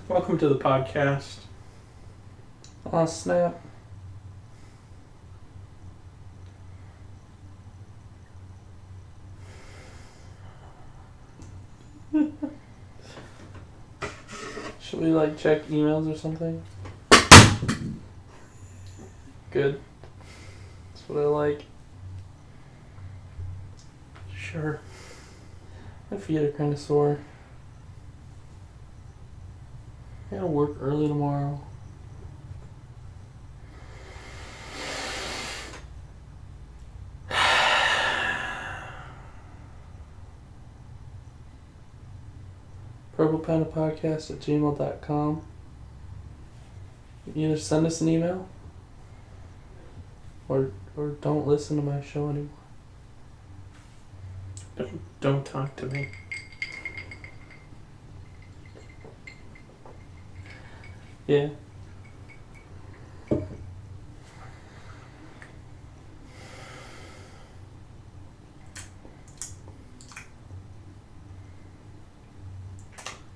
Welcome to the podcast. Aw, snap. Should we check emails or something? Good. That's what I like. Sure. My feet are kind of sore. I gotta work early tomorrow. purplepandapodcast@gmail.com. Either send us an email or don't listen to my show anymore. Don't talk to me. Yeah.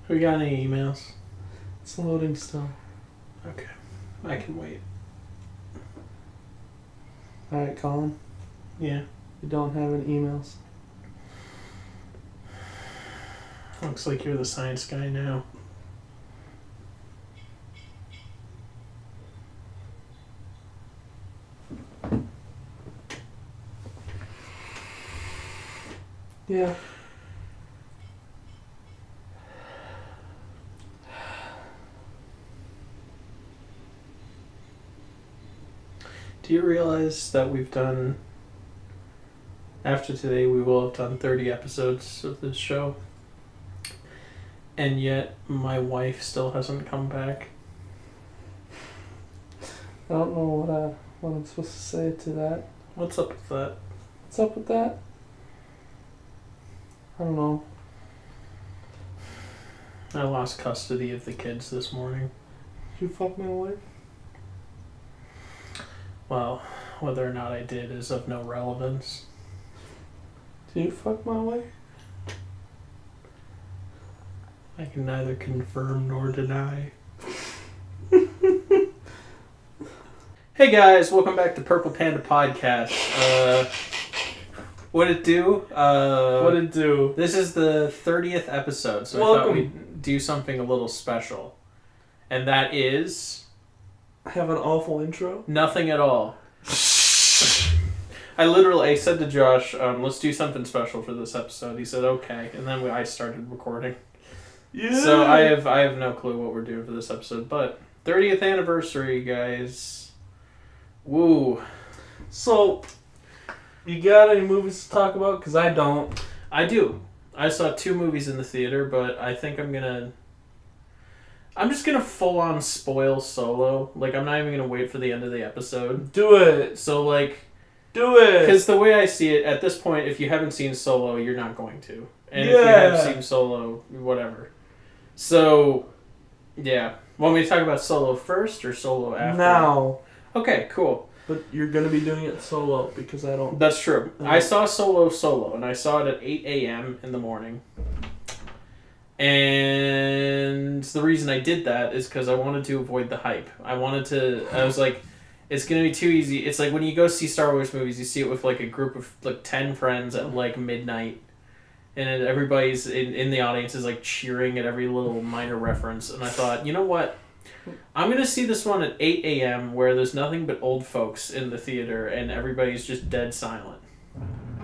We got any emails? It's loading still. Okay. I can wait. Alright, Colin. Yeah. You don't have any emails. Looks like you're the science guy now. Yeah. Do you realize that after today, we will have done 30 episodes of this show? And yet, my wife still hasn't come back. I don't know what I'm supposed to say to that. What's up with that? What's up with that? I don't know. I lost custody of the kids this morning. Did you fuck my wife? Well, whether or not I did is of no relevance. Did you fuck my wife? I can neither confirm nor deny. Hey guys, welcome back to Purple Panda Podcast. What'd it do? What'd it do? This is the 30th episode, so I thought we'd do something a little special. And that is... I have an awful intro? Nothing at all. I said to Josh, let's do something special for this episode. He said, okay. And then I started recording. Yeah. So I have no clue what we're doing for this episode. But 30th anniversary, guys. Woo. So, you got any movies to talk about? Because I don't. I do. I saw 2 movies in the theater, but I think I'm just gonna full on spoil Solo. I'm not even gonna wait for the end of the episode. Do it. So do it. Because the way I see it, at this point, if you haven't seen Solo, you're not going to. And if you have seen Solo, whatever. So, yeah. Want me to talk about Solo first or Solo after? Now. Okay, cool. But you're gonna be doing it solo because I don't. That's true. I saw Solo, and I saw it at 8 a.m. in the morning. And the reason I did that is because I wanted to avoid the hype. I was like, it's going to be too easy. It's like when you go see Star Wars movies, you see it with a group of 10 friends at midnight. And everybody's in the audience is cheering at every little minor reference. And I thought, you know what? I'm going to see this one at 8 a.m. where there's nothing but old folks in the theater and everybody's just dead silent.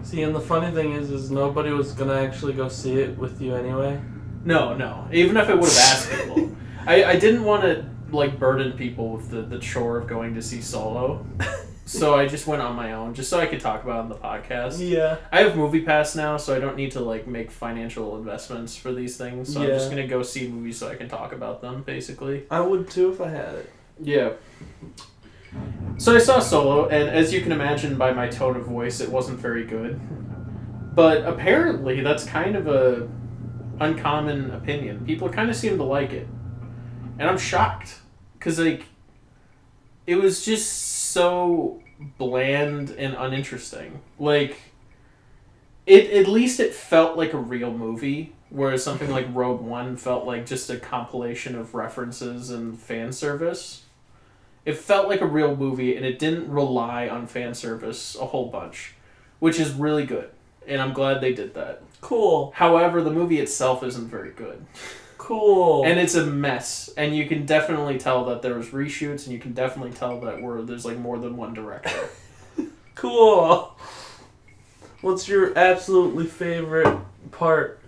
See, and the funny thing is nobody was going to actually go see it with you anyway. No. Even if I would have asked people. I didn't want to, burden people with the chore of going to see Solo. So I just went on my own, just so I could talk about it on the podcast. Yeah. I have MoviePass now, so I don't need to, make financial investments for these things. So I'm just going to go see movies so I can talk about them, basically. I would, too, if I had it. Yeah. So I saw Solo, and as you can imagine by my tone of voice, it wasn't very good. But apparently, that's kind of a uncommon opinion. People kind of seem to like it. And I'm shocked. Because, it was just so bland and uninteresting. Like, at least it felt like a real movie, whereas something like Rogue One felt like just a compilation of references and fan service. It felt like a real movie, and it didn't rely on fan service a whole bunch, which is really good, and I'm glad they did that. Cool. However, the movie itself isn't very good. Cool. And it's a mess, and you can definitely tell that there was reshoots, and you can definitely tell that there's like more than one director. Cool. What's your absolutely favorite part?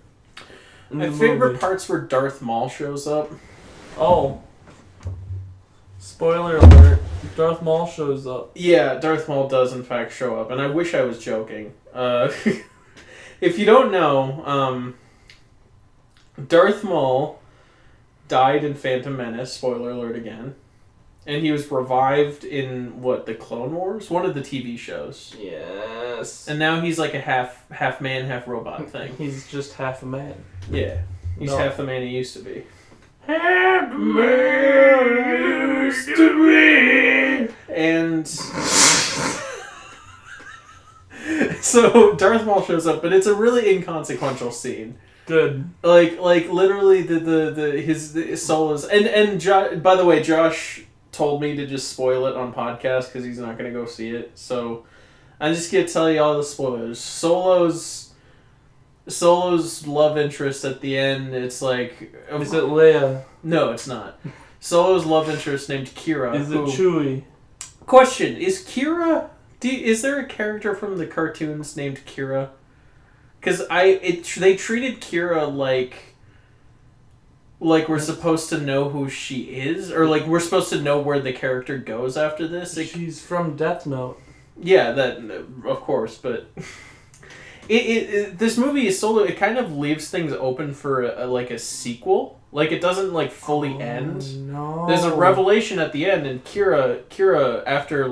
My favorite part's where Darth Maul shows up. Oh. Spoiler alert. Darth Maul shows up. Yeah, Darth Maul does in fact show up, and I wish I was joking. If you don't know, Darth Maul died in Phantom Menace, spoiler alert again. And he was revived in, the Clone Wars? One of the TV shows. Yes. And now he's like a half man, half robot thing. He's just half a man. Yeah. He's half the man he used to be. Half the man used to be. And so Darth Maul shows up, but it's a really inconsequential scene. Good. Like literally his solos and by the way, Josh told me to just spoil it on podcast because he's not gonna go see it. So I'm just gonna tell you all the spoilers. Solo's love interest at the end. It's like, is it Leia? No, it's not. Solo's love interest named Kira. Is it Chewie? Question: is Kira? Is there a character from the cartoons named Kira? Because they treated Kira like we're supposed to know who she is, or like we're supposed to know where the character goes after this. She's from Death Note. Yeah, that of course, but this movie is Solo. It kind of leaves things open for a sequel. Like it doesn't fully end. No. There's a revelation at the end, and Kira after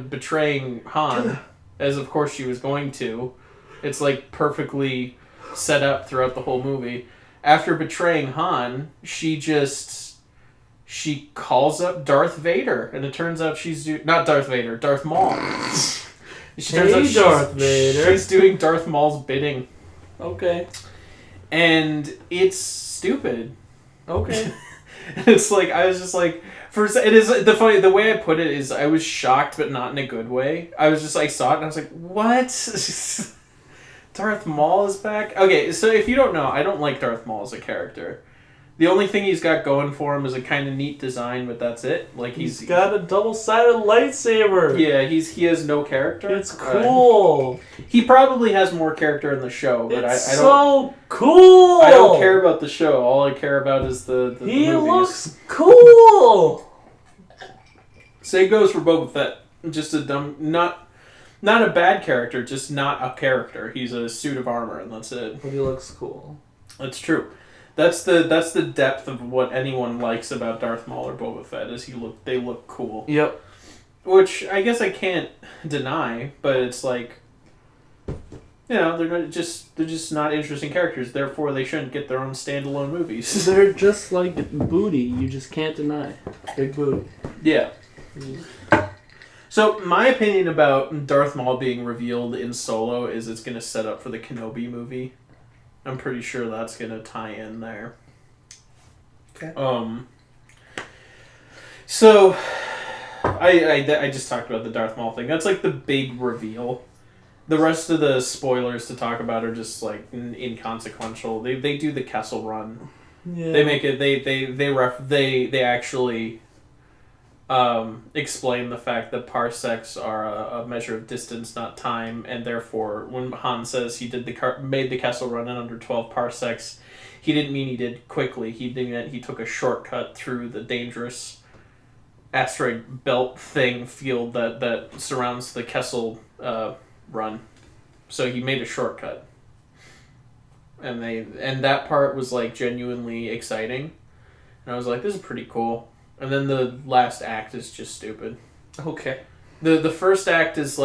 betraying Han, as of course she was going to. It's perfectly set up throughout the whole movie. After betraying Han, she calls up Darth Vader, and it turns out not Darth Vader, Darth Maul. Darth Vader. She's doing Darth Maul's bidding. Okay. And it's stupid. Okay. It's I was just the way I put it is I was shocked, but not in a good way. I was just I saw it and I was like, what? Darth Maul is back? Okay, so if you don't know, I don't like Darth Maul as a character. The only thing he's got going for him is a kind of neat design, but that's it. He's got a double-sided lightsaber. Yeah, he has no character. It's cool. He probably has more character in the show, but I don't. So cool. I don't care about the show. All I care about is the He movies. looks cool. Same goes for Boba Fett. Just a dumb, not a bad character, just not a character. He's a suit of armor, and that's it. But he looks cool. That's true. That's the depth of what anyone likes about Darth Maul or Boba Fett is they look cool. Yep. Which I guess I can't deny, but it's they're just not interesting characters. Therefore, they shouldn't get their own standalone movies. They're just like booty. You just can't deny. Big booty. Yeah. So, my opinion about Darth Maul being revealed in Solo is it's going to set up for the Kenobi movie. I'm pretty sure that's going to tie in there. Okay. So, I just talked about the Darth Maul thing. That's the big reveal. The rest of the spoilers to talk about are just inconsequential. They do the Kessel Run. Yeah. They make it. They actually explain the fact that parsecs are a measure of distance, not time, and therefore, when Han says he made the Kessel Run in under 12 parsecs, he didn't mean he did quickly. He meant he took a shortcut through the dangerous asteroid belt field that surrounds the Kessel Run. So he made a shortcut, and that part was genuinely exciting, and I was like, this is pretty cool. And then the last act is just stupid. Okay. The first act is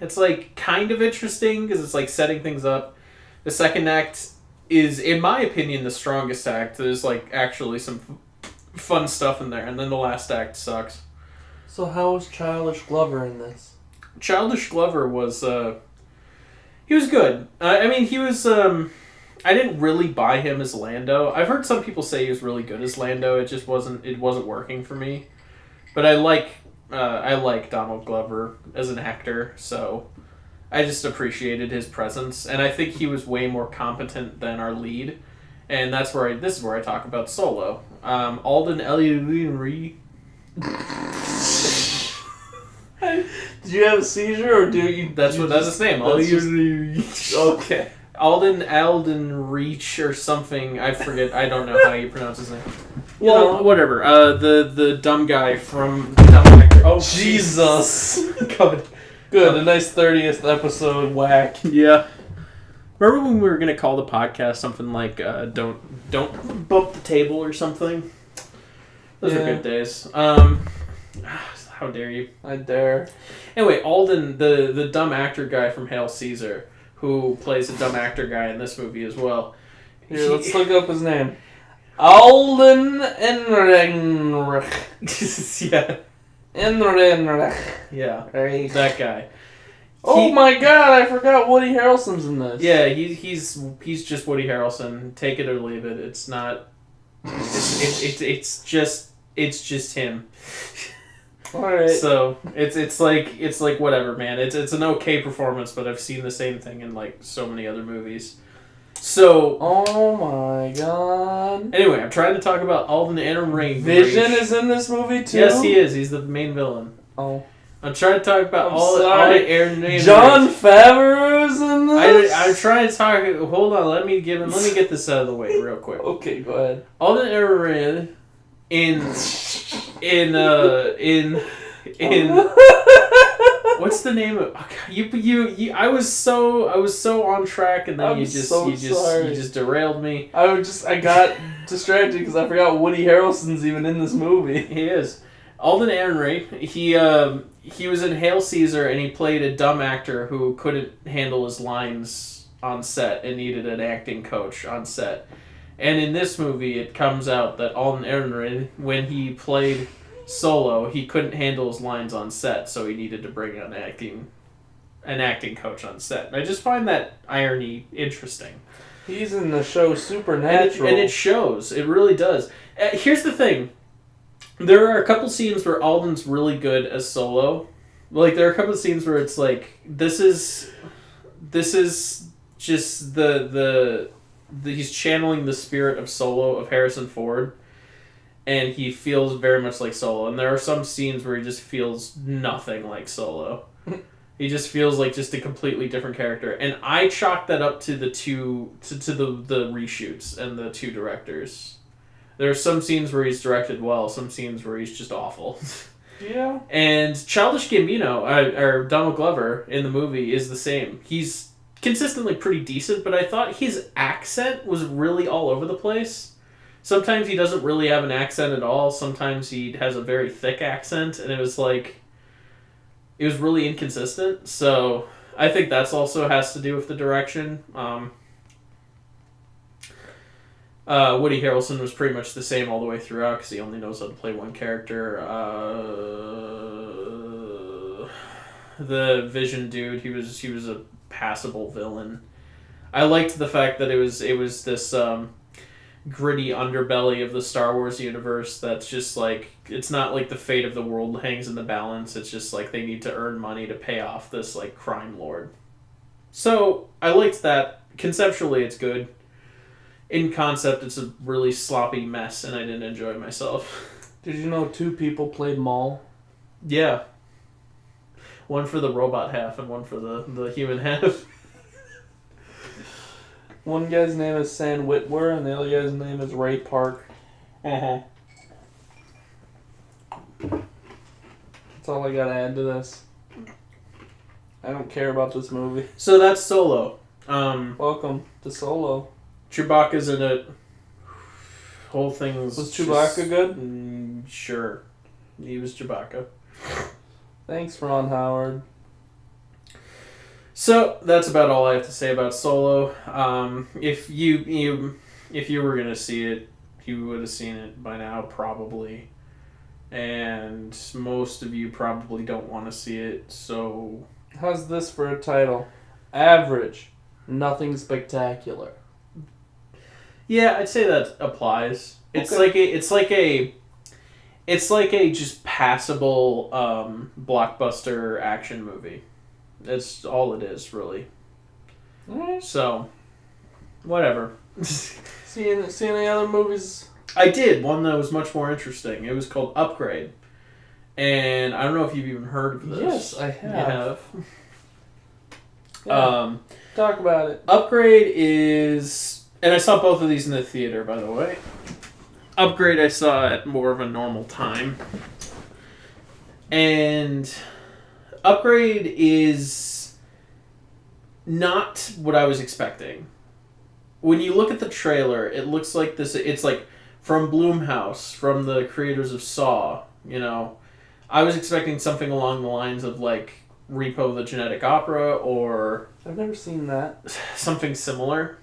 it's kind of interesting because it's setting things up. The second act is, in my opinion, the strongest act. There's actually some fun stuff in there, and then the last act sucks. So how was Childish Glover in this? Childish Glover was he was good. I mean, he was I didn't really buy him as Lando. I've heard some people say he was really good as Lando. It just wasn't working for me. But I like Donald Glover as an actor, so I just appreciated his presence, and I think he was way more competent than our lead, and this is where I talk about Solo. Alden Ehrenreich. Did you have a seizure, or do you? That's his name. Okay. Alden Reach or something. I forget. I don't know how you pronounce his name. Well, whatever. The dumb guy from the dumb actor. Oh Jesus. God. Good. A nice 30th episode whack. Yeah. Remember when we were gonna call the podcast something like "Don't bump the table" or something? Those are good days. How dare you? I dare. Anyway, Alden, the dumb actor guy from Hail Caesar, who plays a dumb actor guy in this movie as well. Here, let's look up his name. Alden Ehrenreich. Yeah. Ehrenreich. Yeah. Right. That guy. Oh my God! I forgot Woody Harrelson's in this. Yeah, he's just Woody Harrelson. Take it or leave it. It's not. It's just him. All right. So it's like whatever, man. It's an okay performance, but I've seen the same thing in like so many other movies. So. Oh my God. Anyway, I'm trying to talk about Alden Ehrenreich. Vision is in this movie too. Yes, he is. He's the main villain. Oh. I'm trying to talk about Alden Ehrenreich. John Favreau's in this. I'm trying to talk. Hold on. Let me get this out of the way real quick. Okay, go ahead. Alden Ehrenreich in what's the name of you I was so on track, and then you just derailed me. I got distracted because I forgot Woody Harrelson's even in this movie. He is. Alden Ehrenreich, he was in Hail Caesar, and he played a dumb actor who couldn't handle his lines on set and needed an acting coach on set. And in this movie, it comes out that Alden Ehrenreich, when he played Solo, he couldn't handle his lines on set, so he needed to bring an acting coach on set. And I just find that irony interesting. He's in the show Supernatural. And it shows. It really does. Here's the thing. There are a couple scenes where Alden's really good as Solo. Like, there are a couple of scenes where it's like, this is just he's channeling the spirit of Solo, of Harrison Ford, and he feels very much like Solo. And there are some scenes where he just feels nothing like Solo. He just feels like just a completely different character. And I chalk that up to the reshoots and the two directors. There are some scenes where he's directed well, some scenes where he's just awful. Yeah. And Childish Gambino, or Donald Glover in the movie, is the same. He's consistently pretty decent, but I thought his accent was really all over the place. Sometimes he doesn't really have an accent at all. Sometimes he has a very thick accent, and it was really inconsistent. So I think that's also has to do with the direction. Woody Harrelson was pretty much the same all the way throughout because he only knows how to play one character. The Vision dude, he was a passable villain. I liked the fact that it was this gritty underbelly of the Star Wars universe that's just like, it's not like the fate of the world hangs in the balance. It's just like they need to earn money to pay off this like crime lord. So I liked that. Conceptually, it's good. In concept, it's a really sloppy mess, and I didn't enjoy myself. Did you know 2 people played Maul? Yeah. One for the robot half and one for the human half. One guy's name is Sam Witwer, and the other guy's name is Ray Park. Uh-huh. That's all I gotta add to this. I don't care about this movie. So that's Solo. Welcome to Solo. Chewbacca's in it. Whole thing's Was Chewbacca good? Sure. He was Chewbacca. Thanks, Ron Howard. So that's about all I have to say about Solo. If you were gonna see it, you would have seen it by now, probably. and most of you probably don't want to see it, so... How's this for a title? Average. Nothing spectacular. Yeah, I'd say that applies. It's Okay. it's like a just passable blockbuster action movie. That's all it is, really. Alright. So, whatever. See any other movies? I did one that was much more interesting. It was called Upgrade, and I don't know if you've even heard of this. Yes, I have. You have. Yeah. Talk about it. Upgrade is, and I saw both of these in the theater, by the way. Upgrade I saw at more of a normal time, and Upgrade is not what I was expecting. When you look at the trailer, it looks like this. It's like from Blumhouse, from the creators of Saw. You know, I was expecting something along the lines of like Repo the Genetic Opera or I've never seen that. something similar.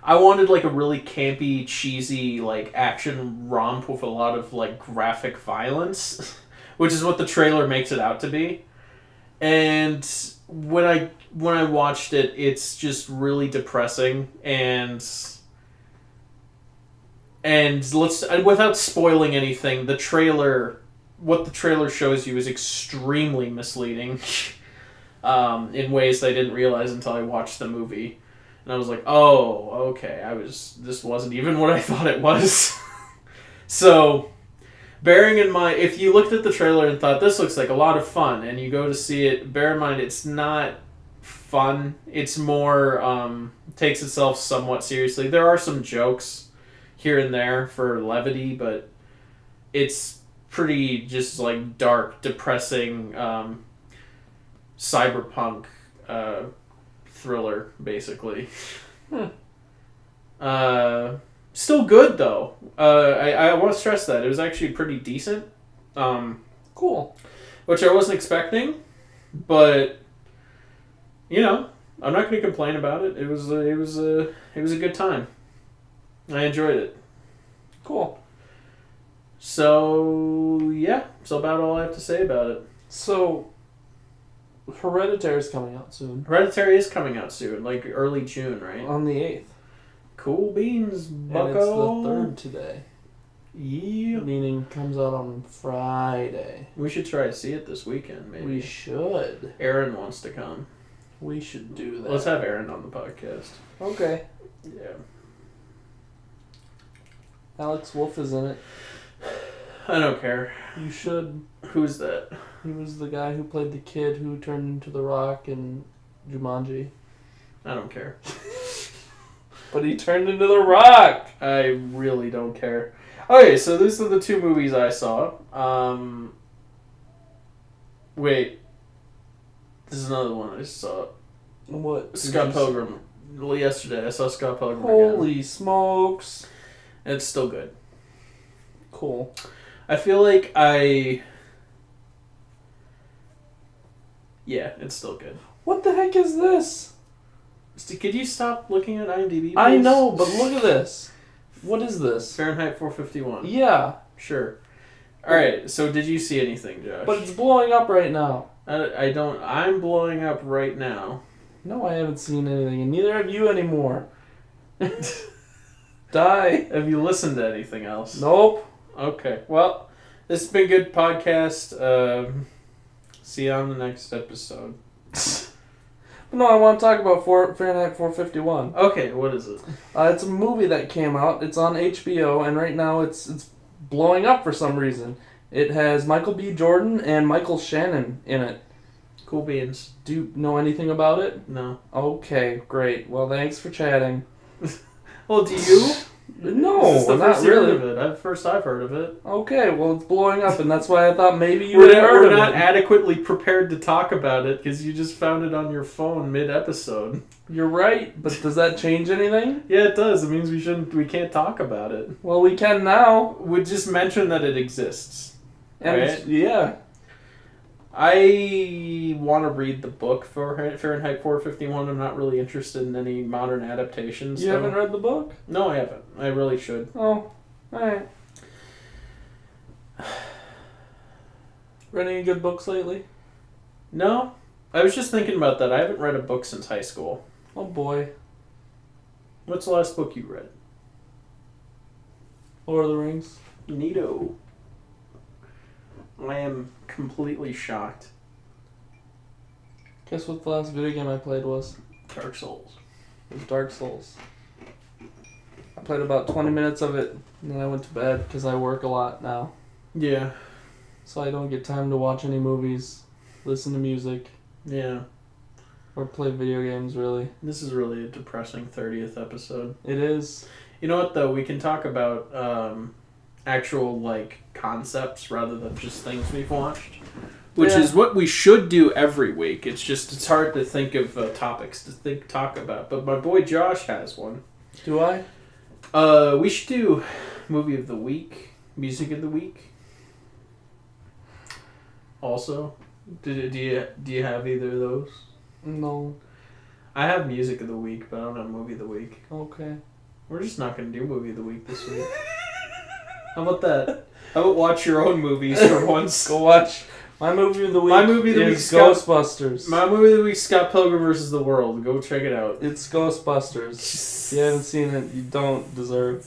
I wanted like a really campy, cheesy like action romp with a lot of like graphic violence, which is what the trailer makes it out to be. And when I watched it, it's just really depressing and let's, without spoiling anything, what the trailer shows you is extremely misleading in ways I didn't realize until I watched the movie. And I was like, oh, okay, this wasn't even what I thought it was. So, bearing in mind, if you looked at the trailer and thought, this looks like a lot of fun, and you go to see it, bear in mind, it's not fun. It's more, takes itself somewhat seriously. There are some jokes here and there for levity, but it's pretty just, like, dark, depressing, cyberpunk, thriller, basically. Still good, though. I want to stress that. It was actually pretty decent. Cool. Which I wasn't expecting, but, you know, I'm not going to complain about it. It was a good time. I enjoyed it. Cool. So, yeah. That's about all I have to say about it. So, Hereditary is coming out soon. Hereditary is coming out soon, like early June, right? On the 8th. Cool beans, bucko. And it's the 3rd today. Yeah. Meaning comes out on Friday. We should try to see it this weekend, maybe. We should. Aaron wants to come. We should do that. Let's have Aaron on the podcast. Okay. Yeah. Alex Wolff is in it. I don't care. You should. Who's that? He was the guy who played the kid who turned into the Rock in Jumanji. I don't care. But he turned into the Rock! I really don't care. Okay, so these are the two movies I saw. Wait. This is another one I saw. What? Scott Pilgrim. Yesterday I saw Scott Pilgrim Holy again. smokes. And it's still good. Cool. I feel like Yeah, it's still good. What the heck is this? Could you stop looking at IMDb, please? I know, but look at this. What is this? Fahrenheit 451. Yeah. Sure. Alright, so did you see anything, Josh? But it's blowing up right now. I'm blowing up right now. No, I haven't seen anything, and neither have you anymore. Die. Have you listened to anything else? Nope. Okay. Well, this has been a good podcast. See you on the next episode. No, I want to talk about Fahrenheit 451. Okay, what is it? It's a movie that came out. It's on HBO, and right now it's blowing up for some reason. It has Michael B. Jordan and Michael Shannon in it. Cool beans. Do you know anything about it? No. Okay, great. Well, thanks for chatting. Well, do you? No, This is the not first really. Of it. First I've heard of it. Okay, well, it's blowing up, and that's why I thought maybe you had heard We're of not it. adequately prepared to talk about it because you just found it on your phone mid-episode. You're right, but does that change anything? Yeah, it does. It means we can't talk about it. Well, we can now. We just mention that it exists. And Right? yeah. I want to read the book for Fahrenheit 451. I'm not really interested in any modern adaptations. You haven't read the book? No, I haven't. I really should. Oh, alright. Read any good books lately? No, I was just thinking about that. I haven't read a book since high school. Oh boy. What's the last book you read? Lord of the Rings. Neato. I am completely shocked. Guess what the last video game I played was? Dark Souls. It was Dark Souls. I played about 20 minutes of it, and then I went to bed because I work a lot now. Yeah. So I don't get time to watch any movies, listen to music, Yeah. or play video games, really. This is really a depressing 30th episode. It is. You know what, though? We can talk about actual, like, concepts rather than just things we've watched. Which is what we should do every week. It's just, it's hard to think of topics to talk about. But my boy Josh has one. Do I? We should do movie of the week, music of the week. Also, do you have either of those? No. I have music of the week, but I don't have movie of the week. Okay. We're just not going to do movie of the week this week. How about that? How about watch your own movies for once? Go watch. My movie of the week. My movie of the week is Ghostbusters. My movie of the week, Scott Pilgrim vs. the World. Go check it out. It's Ghostbusters. If you haven't seen it, you don't deserve.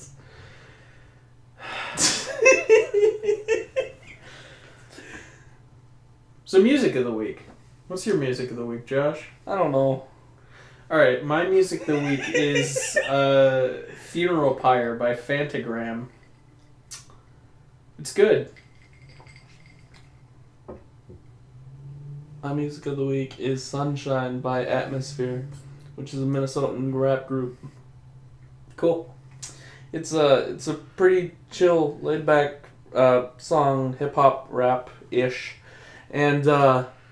So, music of the week. What's your music of the week, Josh? I don't know. Alright, my music of the week is Funeral Pyre by Fantagram. It's good. My music of the week is Sunshine by Atmosphere, which is a Minnesotan rap group. Cool. It's a pretty chill, laid back song, hip hop rap ish, and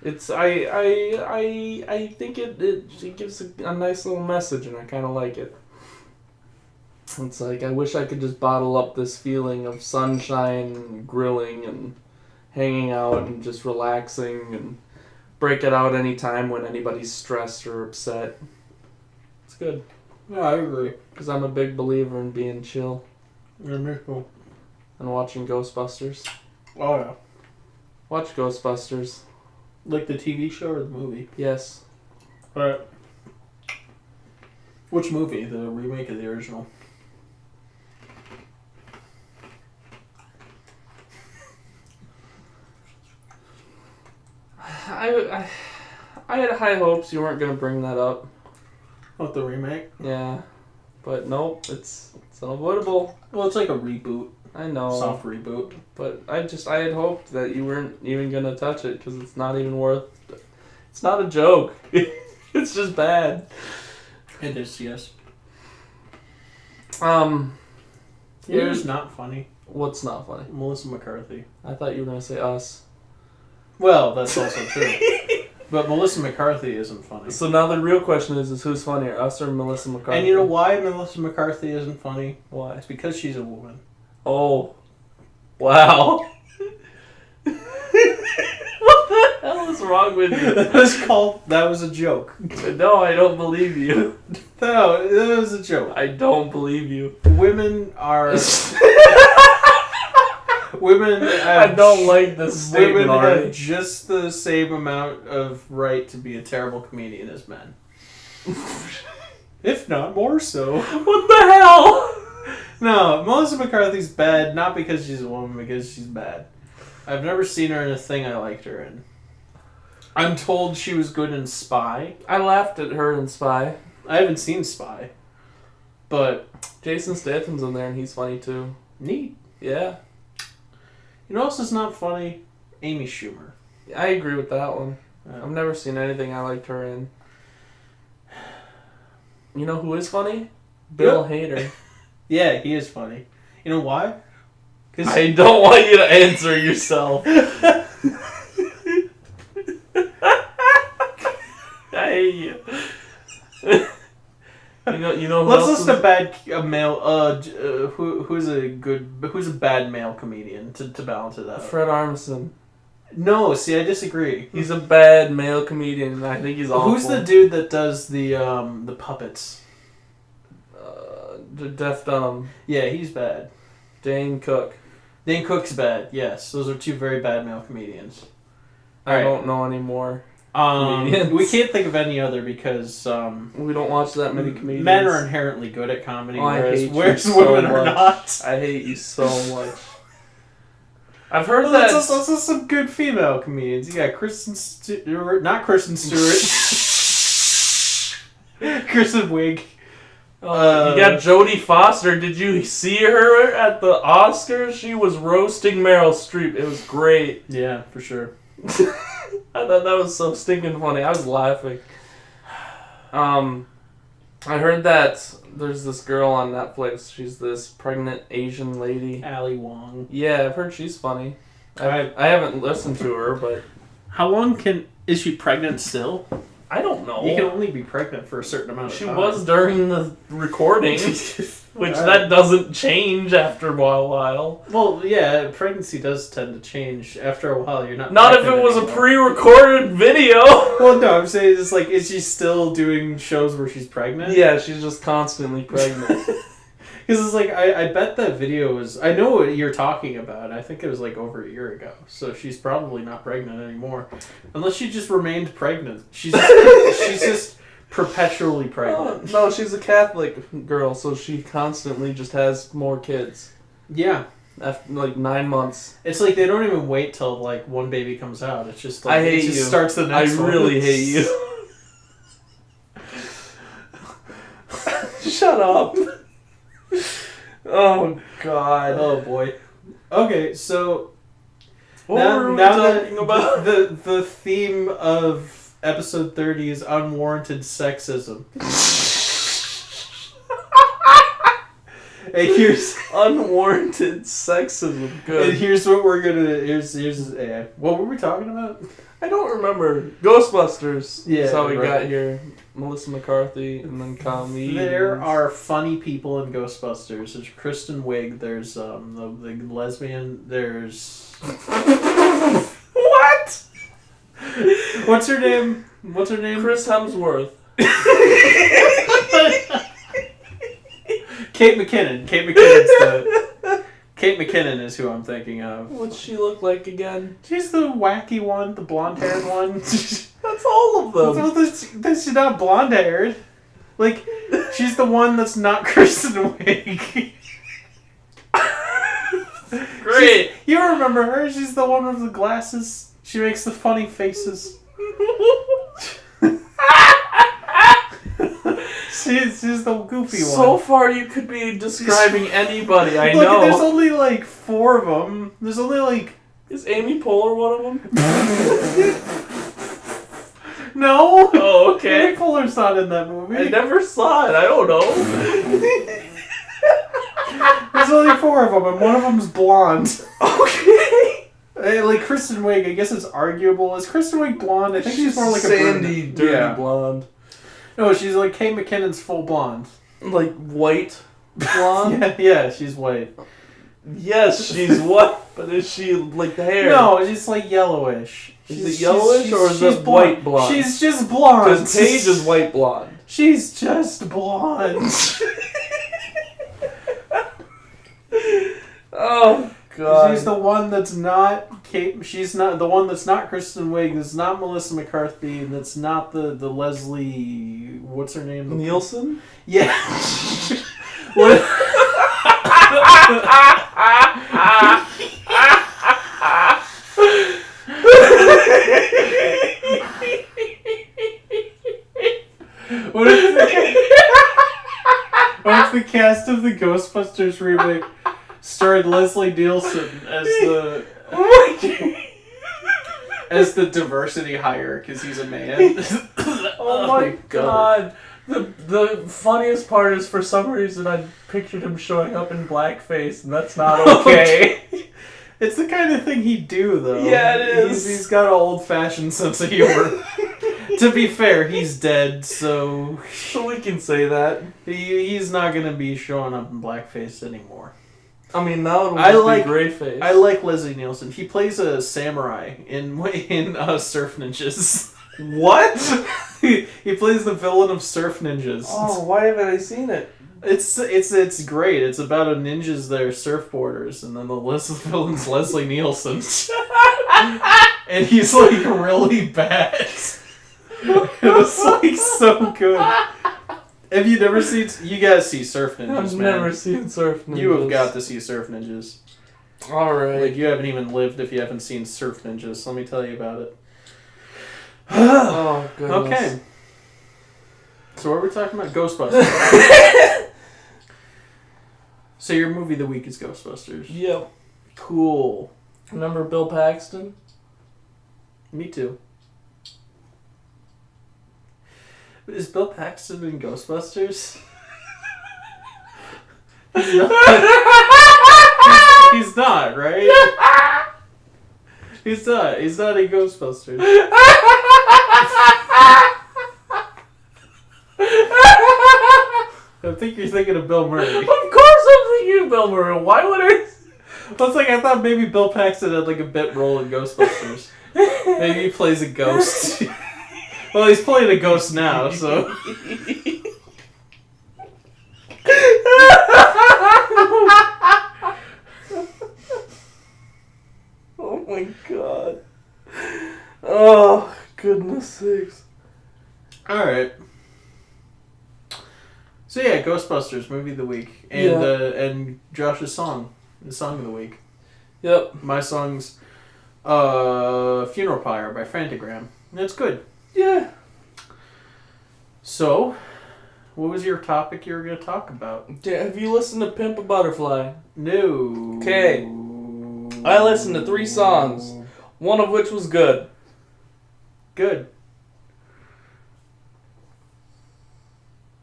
it's I think it gives a nice little message, and I kind of like it. It's like I wish I could just bottle up this feeling of sunshine, and grilling, and hanging out, and just relaxing, and break it out anytime when anybody's stressed or upset. It's good. Yeah, I agree. Because I'm a big believer in being chill Yeah, me too. and watching Ghostbusters. Oh, yeah. Watch Ghostbusters. Like the TV show or the movie? Yes. Alright. Which movie? The remake of the original? I had high hopes you weren't going to bring that up. What, the remake? Yeah. But nope, it's unavoidable. Well, it's like a reboot. I know. Soft reboot. But I had hoped that you weren't even going to touch it because it's not even worth... It's not a joke. It's just bad. It is, yes. Here's not funny. What's not funny? Melissa McCarthy. I thought you were going to say Us. Well, that's also true. But Melissa McCarthy isn't funny. So now the real question is who's funnier, Us or Melissa McCarthy? And you know why Melissa McCarthy isn't funny? Why? It's because she's a woman. Oh. Wow. What the hell is wrong with you? That was a joke. No, I don't believe you. No, that was a joke. I don't believe you. Women are... Women have, I don't like this statement women already. have just the same amount of right to be a terrible comedian as men. If not more so. What the hell? No, Melissa McCarthy's bad, not because she's a woman, because she's bad. I've never seen her in a thing I liked her in. I'm told she was good in Spy. I laughed at her in Spy. I haven't seen Spy. But... Jason Statham's in there and he's funny too. Neat. Yeah. You know what else is not funny? Amy Schumer. I agree with that one. Yeah. I've never seen anything I liked her in. You know who is funny? Bill Hader. Yeah, he is funny. You know why? I don't want you to answer yourself. I hate you. You know. Let's list a bad male. Who's a bad male comedian to balance it out. Fred Armisen. No, see, I disagree. He's a bad male comedian, and I think he's awful. Who's the dude that does the puppets? Deaf Dunham. Yeah, he's bad. Dane Cook. Dane Cook's bad. Yes, those are two very bad male comedians. I don't know anymore. We can't think of any other because we don't watch that many comedians. Men are inherently good at comedy, whereas so women are not. I hate you so much. I've heard that. There's also some good female comedians. You got not Kristen Stewart, Kristen Wiig. You got Jodie Foster. Did you see her at the Oscars? She was roasting Meryl Streep. It was great. Yeah, for sure. I thought that was so stinking funny. I was laughing. I heard that there's this girl on Netflix. She's this pregnant Asian lady. Ali Wong. Yeah, I've heard she's funny. I haven't listened to her, but... How long is she pregnant still? I don't know. You can only be pregnant for a certain amount of time. She was during the recording, which that doesn't change after a while. Well, yeah, pregnancy does tend to change after a while. You're not. Not if it was a pre-recorded video. Well, no, I'm saying it's like, is she still doing shows where she's pregnant? Yeah, she's just constantly pregnant. Because it's like, I bet that video was... I know what you're talking about. I think it was like over a year ago. So she's probably not pregnant anymore. Unless she just remained pregnant. She's just perpetually pregnant. No, she's a Catholic girl, so she constantly just has more kids. Yeah. After like 9 months. It's like they don't even wait till like one baby comes out. It's just like... I hate it just you. starts the next one. I really hate you. Shut up. Oh God! Oh boy. Okay, so what were we talking about? The theme of episode 30 is unwarranted sexism. Hey, here's unwarranted sexism. Good. And here's what we're gonna. Here's what were we talking about? I don't remember. Ghostbusters. Yeah, that's how we right. got here. Melissa McCarthy and then comedy. There are funny people in Ghostbusters. There's Kristen Wiig. There's the lesbian. There's what? What's her name? Chris Hemsworth. Kate McKinnon. Kate McKinnon is who I'm thinking of. What's she look like again? She's the wacky one, the blonde-haired one. That's all of them. She's not blonde-haired. Like, she's the one that's not Kristen Wiig. Great. You remember her? She's the one with the glasses. She makes the funny faces. She's the goofy one. So far, you could be describing anybody. I Look, know. there's only like 4 of them. There's only like... Is Amy Poehler one of them? No. Oh, okay. Amy Poehler's not in that movie. I never saw it. I don't know. There's only 4 of them, and one of them's blonde. Okay. Like Kristen Wiig, I guess it's arguable. Is Kristen Wiig blonde? I think she's more like sandy, a dirty blonde. No, she's like Kate McKinnon's full blonde. Like white blonde? yeah, she's white. Yes, she's white, but is she like the hair? No, she's like yellowish. Is it yellowish or is it white blonde? She's just blonde. Because Paige is white blonde. She's just blonde. Oh God. She's the one that's not Kate. She's not the one that's not Kristen Wiig. That's not Melissa McCarthy. And that's not the Leslie. What's her name? Nielsen. Yeah. What? What if the cast of the Ghostbusters remake starred Leslie Nielsen as the diversity hire because he's a man? Oh my God. The funniest part is for some reason I pictured him showing up in blackface, and that's not okay. It's the kind of thing he'd do, though. Yeah, it is. He's got an old-fashioned sense of humor. To be fair, he's dead, so we can say that. He's not going to be showing up in blackface anymore. I mean, now it'll just be gray face. I like Leslie Nielsen. He plays a samurai in Surf Ninjas. What? He plays the villain of Surf Ninjas. Oh, why haven't I seen it? It's great. It's about a ninjas that are surfboarders, and then the villain's Leslie Nielsen. and he's like really bad. It was like so good. Have you never seen? You gotta see Surf Ninjas. I've man. never seen Surf Ninjas. You have got to see Surf Ninjas. All right. Like you haven't even lived if you haven't seen Surf Ninjas. Let me tell you about it. Oh goodness. Okay. So what were we talking about? Ghostbusters. So your movie of the week is Ghostbusters. Yep. Cool. Remember Bill Paxton? Me too. Is Bill Paxton in Ghostbusters? He's not. He's not, right? He's not. He's not in Ghostbusters. I think you're thinking of Bill Murray. Of course I'm thinking of Bill Murray. Why would I? Well, it's like I thought maybe Bill Paxton had like a bit role in Ghostbusters. Maybe he plays a ghost. Well, he's playing a ghost now, so. Oh my god. Oh, goodness sakes. Alright. So yeah, Ghostbusters, movie of the week. And and Josh's song, the song of the week. Yep. My song's Funeral Pyre by Frantigram. And it's good. Yeah. So, what was your topic you were going to talk about? Have you listened to Pimp a Butterfly? No. Okay. I listened to 3 songs, one of which was good. Good.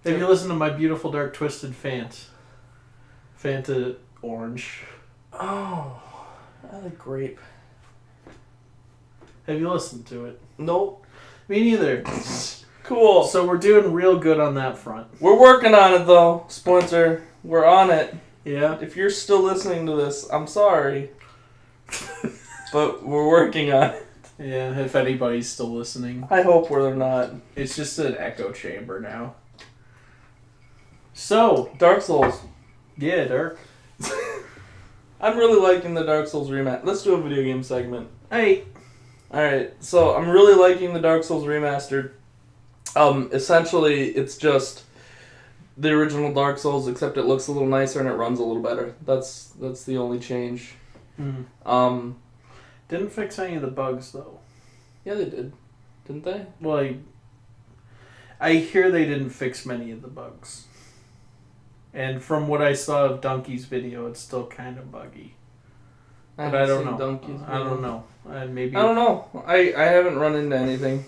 Have you listened to My Beautiful Dark Twisted Fanta Orange? Oh, I like grape. Have you listened to it? Nope. Me neither. Cool. So we're doing real good on that front. We're working on it though, Splinter. We're on it. Yeah? If you're still listening to this, I'm sorry. But we're working on it. Yeah, if anybody's still listening. I hope we're not. It's just an echo chamber now. So, Dark Souls. yeah, Dark. I'm really liking the Dark Souls remaster. Let's do a video game segment. Hey. Alright, so I'm really liking the Dark Souls remastered. Essentially, it's just the original Dark Souls, except it looks a little nicer and it runs a little better. That's the only change. Mm. Didn't fix any of the bugs, though. Yeah, they did. Didn't they? Well, I hear they didn't fix many of the bugs. And from what I saw of Donkey's video, it's still kind of buggy. But I don't know. I don't know. Maybe. I don't know. I haven't run into anything.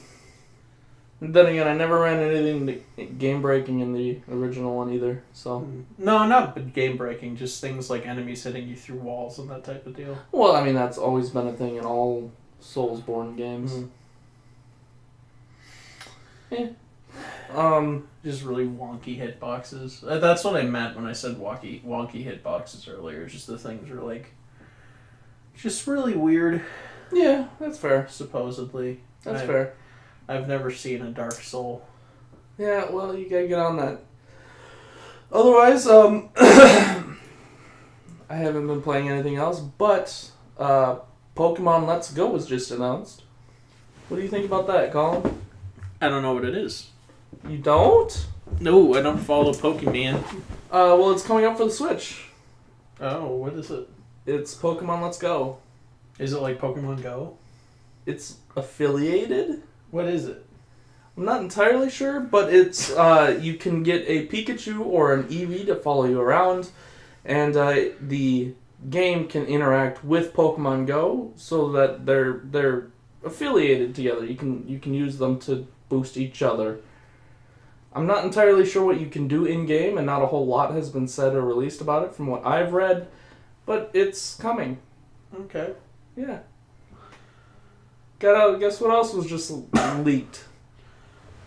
And then again, I never ran anything game breaking in the original one either. So. No, not game breaking. Just things like enemies hitting you through walls and that type of deal. Well, I mean that's always been a thing in all Soulsborne games. Yeah. Just really wonky hitboxes. That's what I meant when I said wonky hitboxes earlier. Just the things are like, just really weird. Yeah, that's fair. Supposedly. That's fair. I've never seen a Dark Soul. Yeah, well, you gotta get on that. Otherwise, I haven't been playing anything else, but Pokemon Let's Go was just announced. What do you think about that, Colin? I don't know what it is. You don't? No, I don't follow Pokemon. Well, it's coming up for the Switch. Oh, what is it? It's Pokemon Let's Go. Is it like Pokemon Go? It's affiliated? What is it? I'm not entirely sure, but it's you can get a Pikachu or an Eevee to follow you around, and the game can interact with Pokemon Go so that they're affiliated together. You can use them to boost each other. I'm not entirely sure what you can do in game, and not a whole lot has been said or released about it from what I've read, but it's coming. Okay. Yeah. Guess what else was just leaked?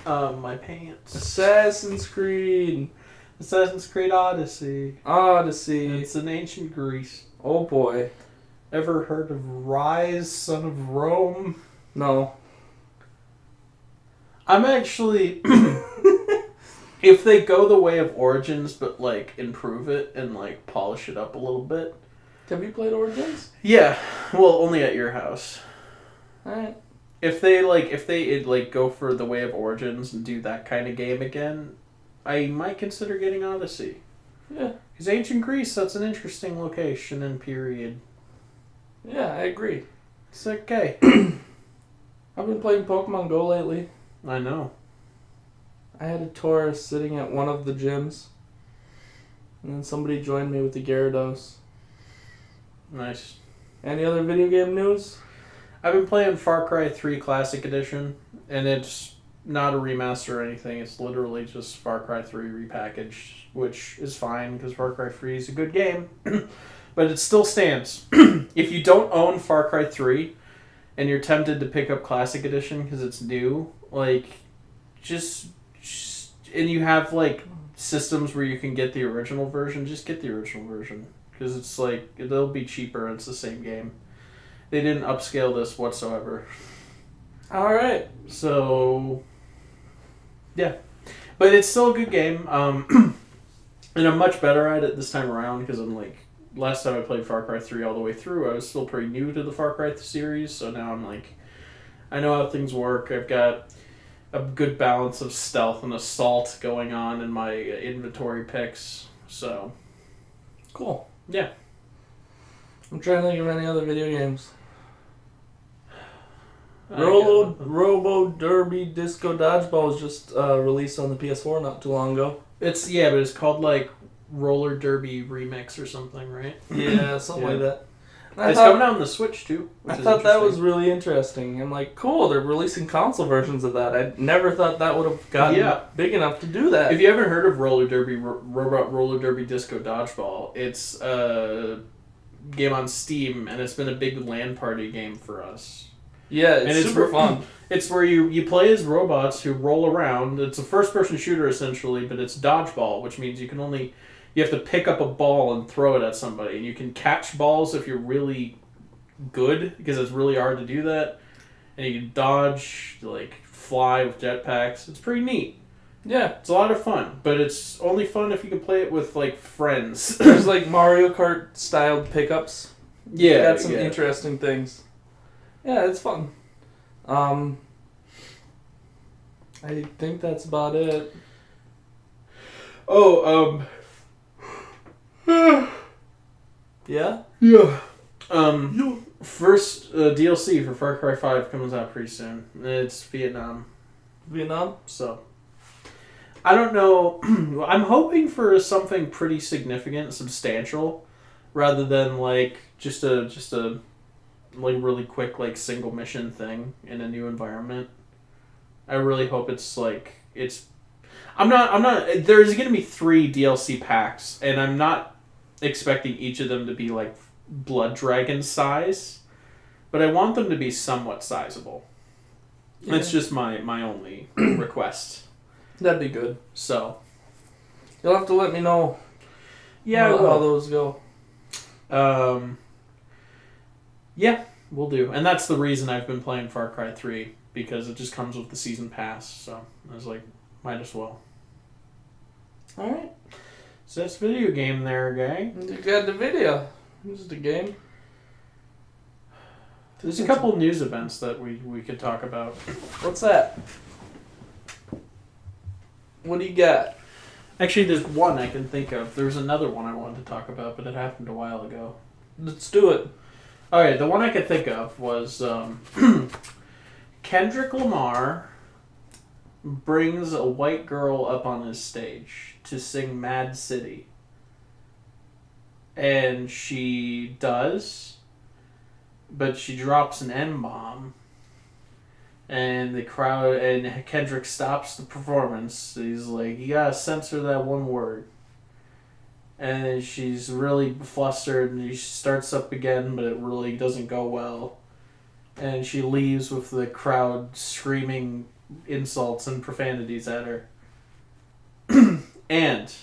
My pants. Assassin's Creed Odyssey. Odyssey. It's in ancient Greece. Oh boy. Ever heard of Rise, Son of Rome? No. I'm actually... if they go the way of Origins, but, like, improve it and, like, polish it up a little bit... Have you played Origins? Yeah. Well, only at your house. Alright. If they go for the way of Origins and do that kind of game again, I might consider getting Odyssey. Yeah. Because ancient Greece, that's an interesting location and period. Yeah, I agree. It's okay. I've been playing Pokemon Go lately. I know. I had a Taurus sitting at one of the gyms. And then somebody joined me with the Gyarados. Nice. Any other video game news? I've been playing Far Cry 3 Classic Edition, and it's not a remaster or anything. It's literally just Far Cry 3 repackaged, which is fine because Far Cry 3 is a good game. But it still stands. If you don't own Far Cry 3 and you're tempted to pick up Classic Edition because it's new, like, just and you have like systems where you can get the original version, just get the original version because it's like it'll be cheaper and it's the same game. They didn't upscale this whatsoever. Alright. So yeah, but it's still a good game. And I'm much better at it this time around because I'm like, last time I played Far Cry 3 all the way through, I was still pretty new to the Far Cry series, so now I'm like, I know how things work. I've got a good balance of stealth and assault going on in my inventory picks, so. Cool. Yeah. I'm trying to think of any other video games. Robo Derby Disco Dodgeball was just released on the PS4 not too long ago. But it's called like Roller Derby Remix or something, right? Yeah, something like that. It's coming out on the Switch too. I thought that was really interesting. I'm like, cool, they're releasing console versions of that. I never thought that would have gotten big enough to do that. If you haven't heard of Roller Derby, Roller Derby Disco Dodgeball, it's a game on Steam, and it's been a big LAN party game for us. Yeah, it's super fun. It's where you play as robots who roll around. It's a first-person shooter, essentially, but it's dodgeball, which means you have to pick up a ball and throw it at somebody. And you can catch balls if you're really good, because it's really hard to do that. And you can dodge, like, fly with jetpacks. It's pretty neat. Yeah. It's a lot of fun, but it's only fun if you can play it with, like, friends. There's, like, Mario Kart-styled pickups. Yeah. Got some interesting things. Yeah, it's fun. I think that's about it. Yeah? Yeah. First DLC for Far Cry 5 comes out pretty soon. It's Vietnam. Vietnam? So, I don't know. I'm hoping for something pretty significant, substantial, rather than like just a like really quick like single mission thing in a new environment. I really hope it's like I'm not there's going to be 3 DLC packs, and I'm not expecting each of them to be like Blood Dragon size, but I want them to be somewhat sizable. Yeah. That's just my only request. That'd be good. So you'll have to let me know how those go. Yeah, we'll do. And that's the reason I've been playing Far Cry 3, because it just comes with the season pass, so I was like, might as well. Alright. So that's video game there, guy. You got the video. This is the game. There's a couple news events that we could talk about. What's that? What do you got? Actually, there's one I can think of. There's another one I wanted to talk about, but it happened a while ago. Let's do it. Alright, the one I could think of was Kendrick Lamar brings a white girl up on his stage to sing Mad City. And she does, but she drops an M-bomb. And the crowd, and Kendrick stops the performance. He's like, you gotta censor that one word. And she's really flustered, and she starts up again, but it really doesn't go well. And she leaves with the crowd screaming insults and profanities at her. And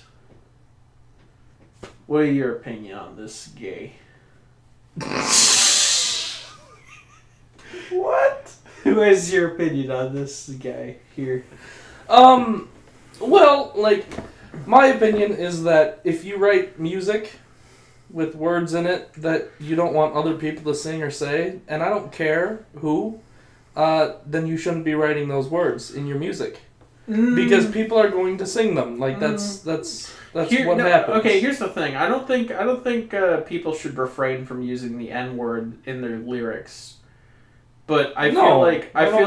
what are your opinion on this gay? What? Who is your opinion on this guy here? Well, like, my opinion is that if you write music with words in it that you don't want other people to sing or say, and I don't care who, then you shouldn't be writing those words in your music. Because people are going to sing them. Like, that's what happens. Okay, here's the thing. I don't think people should refrain from using the N-word in their lyrics. But I feel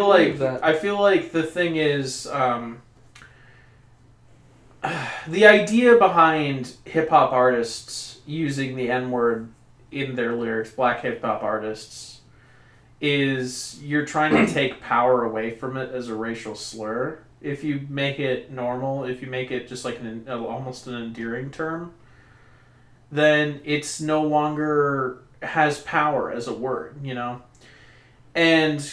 like the thing is, the idea behind hip hop artists using the N-word in their lyrics, black hip hop artists, is you're trying to take power away from it as a racial slur. If you make it normal, if you make it just like almost an endearing term, then it's no longer has power as a word, you know? And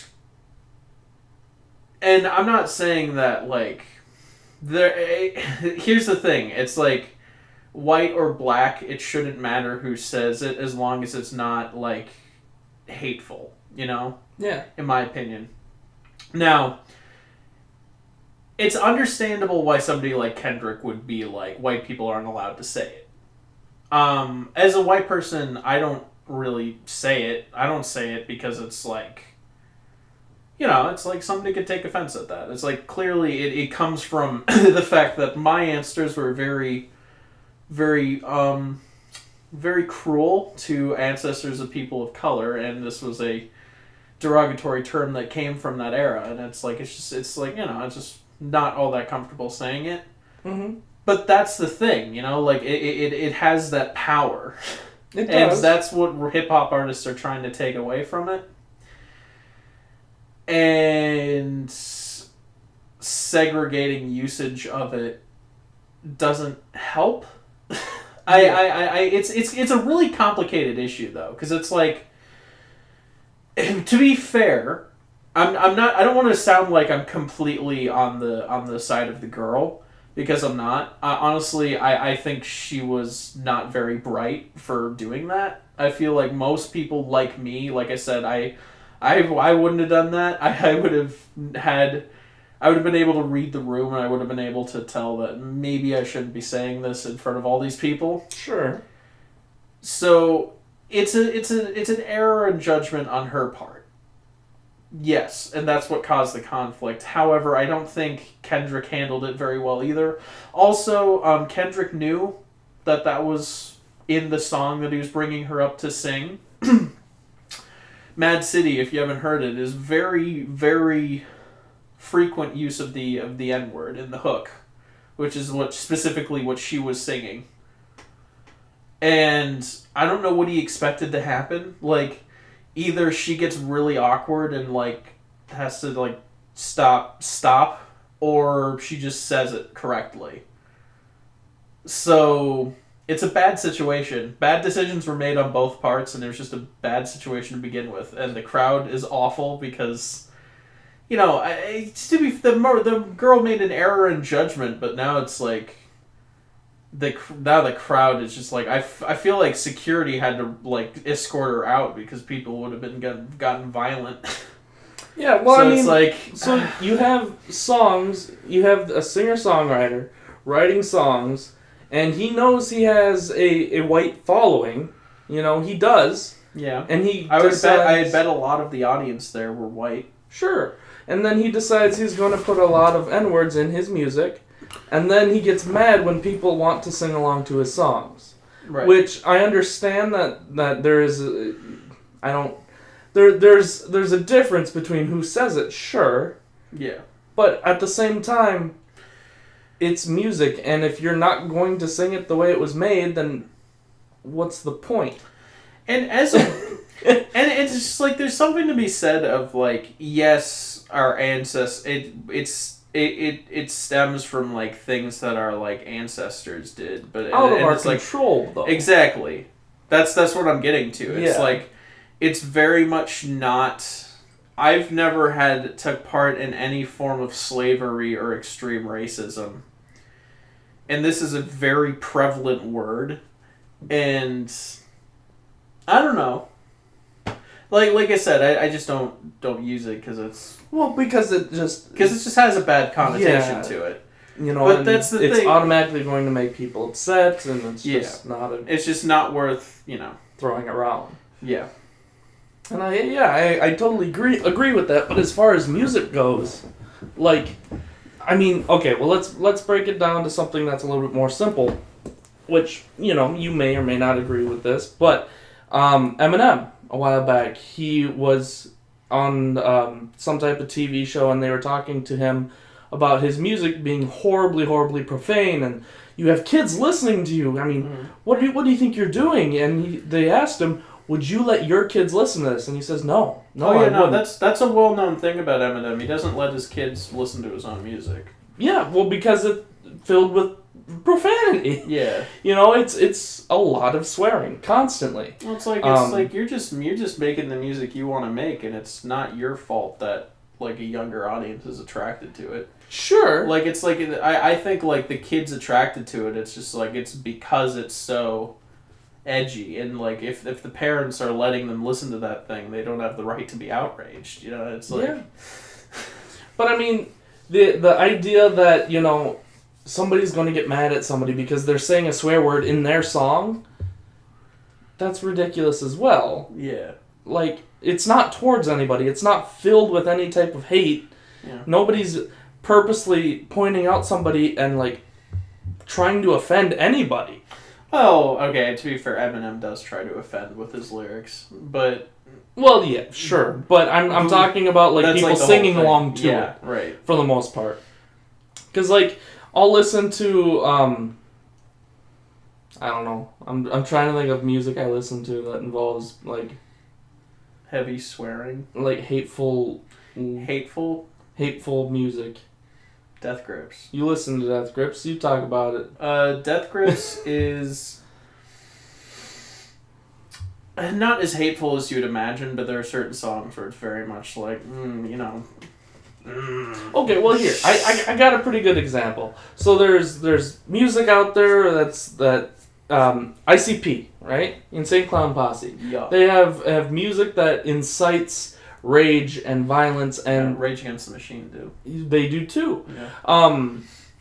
I'm not saying that, like, here's the thing. It's like, white or black, it shouldn't matter who says it as long as it's not, like, hateful, you know? Yeah. In my opinion. Now, it's understandable why somebody like Kendrick would be like, white people aren't allowed to say it. As a white person, I don't really say it. I don't say it because it's like, you know, it's like somebody could take offense at that. It's like, clearly it comes from the fact that my ancestors were very, very, very cruel to ancestors of people of color, and this was a derogatory term that came from that era, and it's like, it's like, you know, it's just not all that comfortable saying it. Mm-hmm. But that's the thing, you know, like, it has that power. It does. And that's what hip-hop artists are trying to take away from it. And segregating usage of it doesn't help. It's a really complicated issue, though, because it's like, to be fair, I don't want to sound like I'm completely on the side of the girl, because I'm not. Honestly, I think she was not very bright for doing that. I feel like most people like me, like I said, I wouldn't have done that. I would have been able to read the room, and I would have been able to tell that maybe I shouldn't be saying this in front of all these people. Sure. So it's an error in judgment on her part. Yes, and that's what caused the conflict. However, I don't think Kendrick handled it very well either. Also, Kendrick knew that was in the song that he was bringing her up to sing. Mad City, if you haven't heard it, is very, very frequent use of the N-word in the hook, which is specifically what she was singing. And I don't know what he expected to happen. Like, either she gets really awkward and, like, has to, like, stop, or she just says it correctly. So, it's a bad situation. Bad decisions were made on both parts, and there's just a bad situation to begin with. And the crowd is awful because, you know, the girl made an error in judgment, but now it's like, now the crowd is just like, I feel like security had to, like, escort her out because people would have been gotten violent. Yeah, well, so I mean, it's like, so you have songs, you have a singer-songwriter writing songs, and he knows he has a white following. You know, he does. Yeah. And he I bet a lot of the audience there were white. Sure. And then he decides he's going to put a lot of N-words in his music. And then he gets mad when people want to sing along to his songs. Right. Which I understand that there is there's a difference between who says it, sure. Yeah. But at the same time, it's music, and if you're not going to sing it the way it was made, then what's the point? And and it's just like, there's something to be said of, like, yes, our ancestors, it stems from, like, things that our, like, ancestors did, but out of our it's control, like, though. Exactly. That's what I'm getting to. It's Yeah. like, it's very much not. I've never took part in any form of slavery or extreme racism, and this is a very prevalent word, and I don't know. Like I said, I just don't use it because it's... Well, because it just has a bad connotation to it. You know, but that's the thing. It's automatically going to make people upset, and it's just it's just not worth, you know, throwing around. Yeah. And I totally agree with that. But as far as music goes, like, I mean, okay, well let's break it down to something that's a little bit more simple, which, you know, you may or may not agree with this, but Eminem, a while back, he was on some type of TV show, and they were talking to him about his music being horribly, horribly profane, and you have kids listening to you. I mean, what do you think you're doing? And they asked him, would you let your kids listen to this? And he says, no, I wouldn't. That's a well-known thing about Eminem. He doesn't let his kids listen to his own music. Yeah, well, because it's filled with profanity. Yeah. You know, it's a lot of swearing constantly. Well, it's like you're just making the music you want to make, and it's not your fault that like a younger audience is attracted to it. Sure. Like it's like I think like the kids attracted to it. It's just like it's because it's so edgy, and like if the parents are letting them listen to that thing, they don't have the right to be outraged. You know, it's like. Yeah. But I mean, the idea that, you know, somebody's going to get mad at somebody because they're saying a swear word in their song, that's ridiculous as well. Yeah. Like, it's not towards anybody. It's not filled with any type of hate. Yeah. Nobody's purposely pointing out somebody and, like, trying to offend anybody. Oh, okay, to be fair, Eminem does try to offend with his lyrics, but... Well, yeah, sure. But I'm talking about, like, people like singing along to it. Right. For the most part. Because, like, I'll listen to, I don't know. I'm trying to think of music I listen to that involves, like... Heavy swearing? Like, hateful... Hateful? Hateful music. Death Grips. You listen to Death Grips. You talk about it. Death Grips is... not as hateful as you'd imagine, but there are certain songs where it's very much like, you know... Okay, well here, I got a pretty good example. So there's music out there that ICP, right? Insane Clown Posse. Yeah. They have music that incites rage and violence, and Rage Against the Machine do. They do too. Yeah.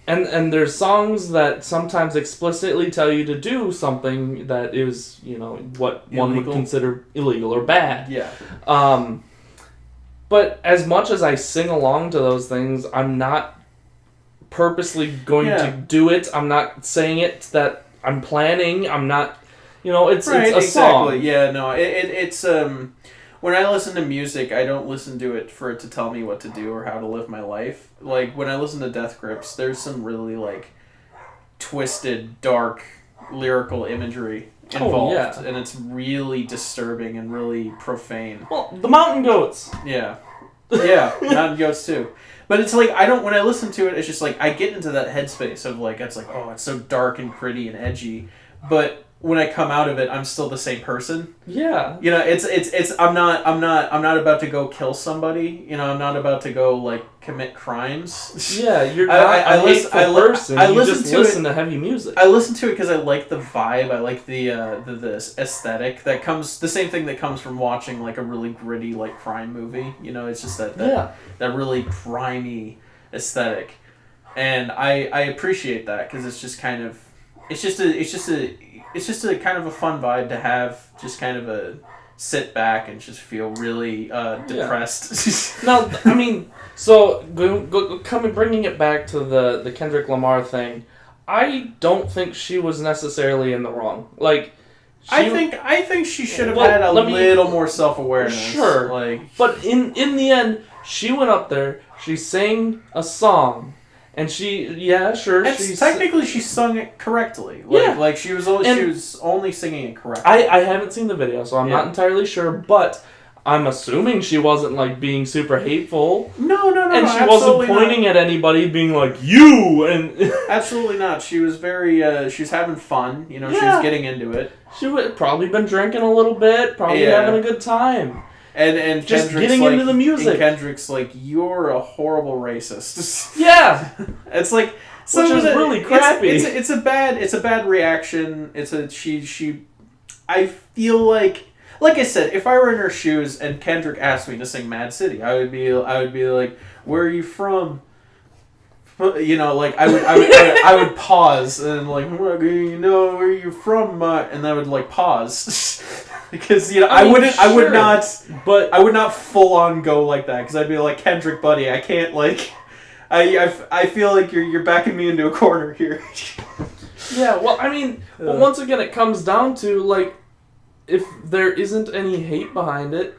And there's songs that sometimes explicitly tell you to do something that is, you know, what illegal. One would consider illegal or bad. Yeah. But as much as I sing along to those things, I'm not purposely going to do it. I'm not saying it that I'm planning. I'm not, you know, it's a song. Yeah, no, it's when I listen to music, I don't listen to it for it to tell me what to do or how to live my life. Like when I listen to Death Grips, there's some really like twisted, dark lyrical imagery involved, and it's really disturbing and really profane. Well, the Mountain Goats. Yeah, Mountain Goats too. But it's like when I listen to it, it's just like I get into that headspace of like it's like, oh, it's so dark and gritty and edgy, but when I come out of it, I'm still the same person. Yeah. You know, it's I'm not about to go kill somebody. You know, I'm not about to go like commit crimes. Yeah, you're not a hateful person. You just listen to heavy music. I listen to it because I like the vibe. I like the aesthetic that comes. The same thing that comes from watching like a really gritty like crime movie. You know, it's just that really grimy aesthetic, and I appreciate that because it's just kind of it's just a kind of a fun vibe to have. Just kind of a sit back and just feel really depressed. No, I mean, so bringing it back to the Kendrick Lamar thing, I don't think she was necessarily in the wrong. Like, I think she should have had a little more self-awareness. Sure, but in the end, she went up there, she sang a song. And technically she sung it correctly. Like she was only singing it correctly. I haven't seen the video, so I'm not entirely sure, but I'm assuming she wasn't like being super hateful. No. And she wasn't pointing at anybody being like, you and absolutely not. She was very she was having fun, you know, she was getting into it. She would probably been drinking a little bit, probably having a good time. And just Kendrick's getting into the music. And Kendrick's like, you're a horrible racist. Yeah, it's like which is really crappy. It's a bad reaction. I feel like I said, if I were in her shoes and Kendrick asked me to sing Mad City, I would be like, where are you from? You know, like I would pause and like, you know, where are you from? And I would like pause. Because I I mean, wouldn't. I would sure, not. But I would not full on go like that because I'd be like Kendrick, buddy. I can't like. I feel like you're backing me into a corner here. yeah, well, I mean, well, once again, it comes down to like, if there isn't any hate behind it,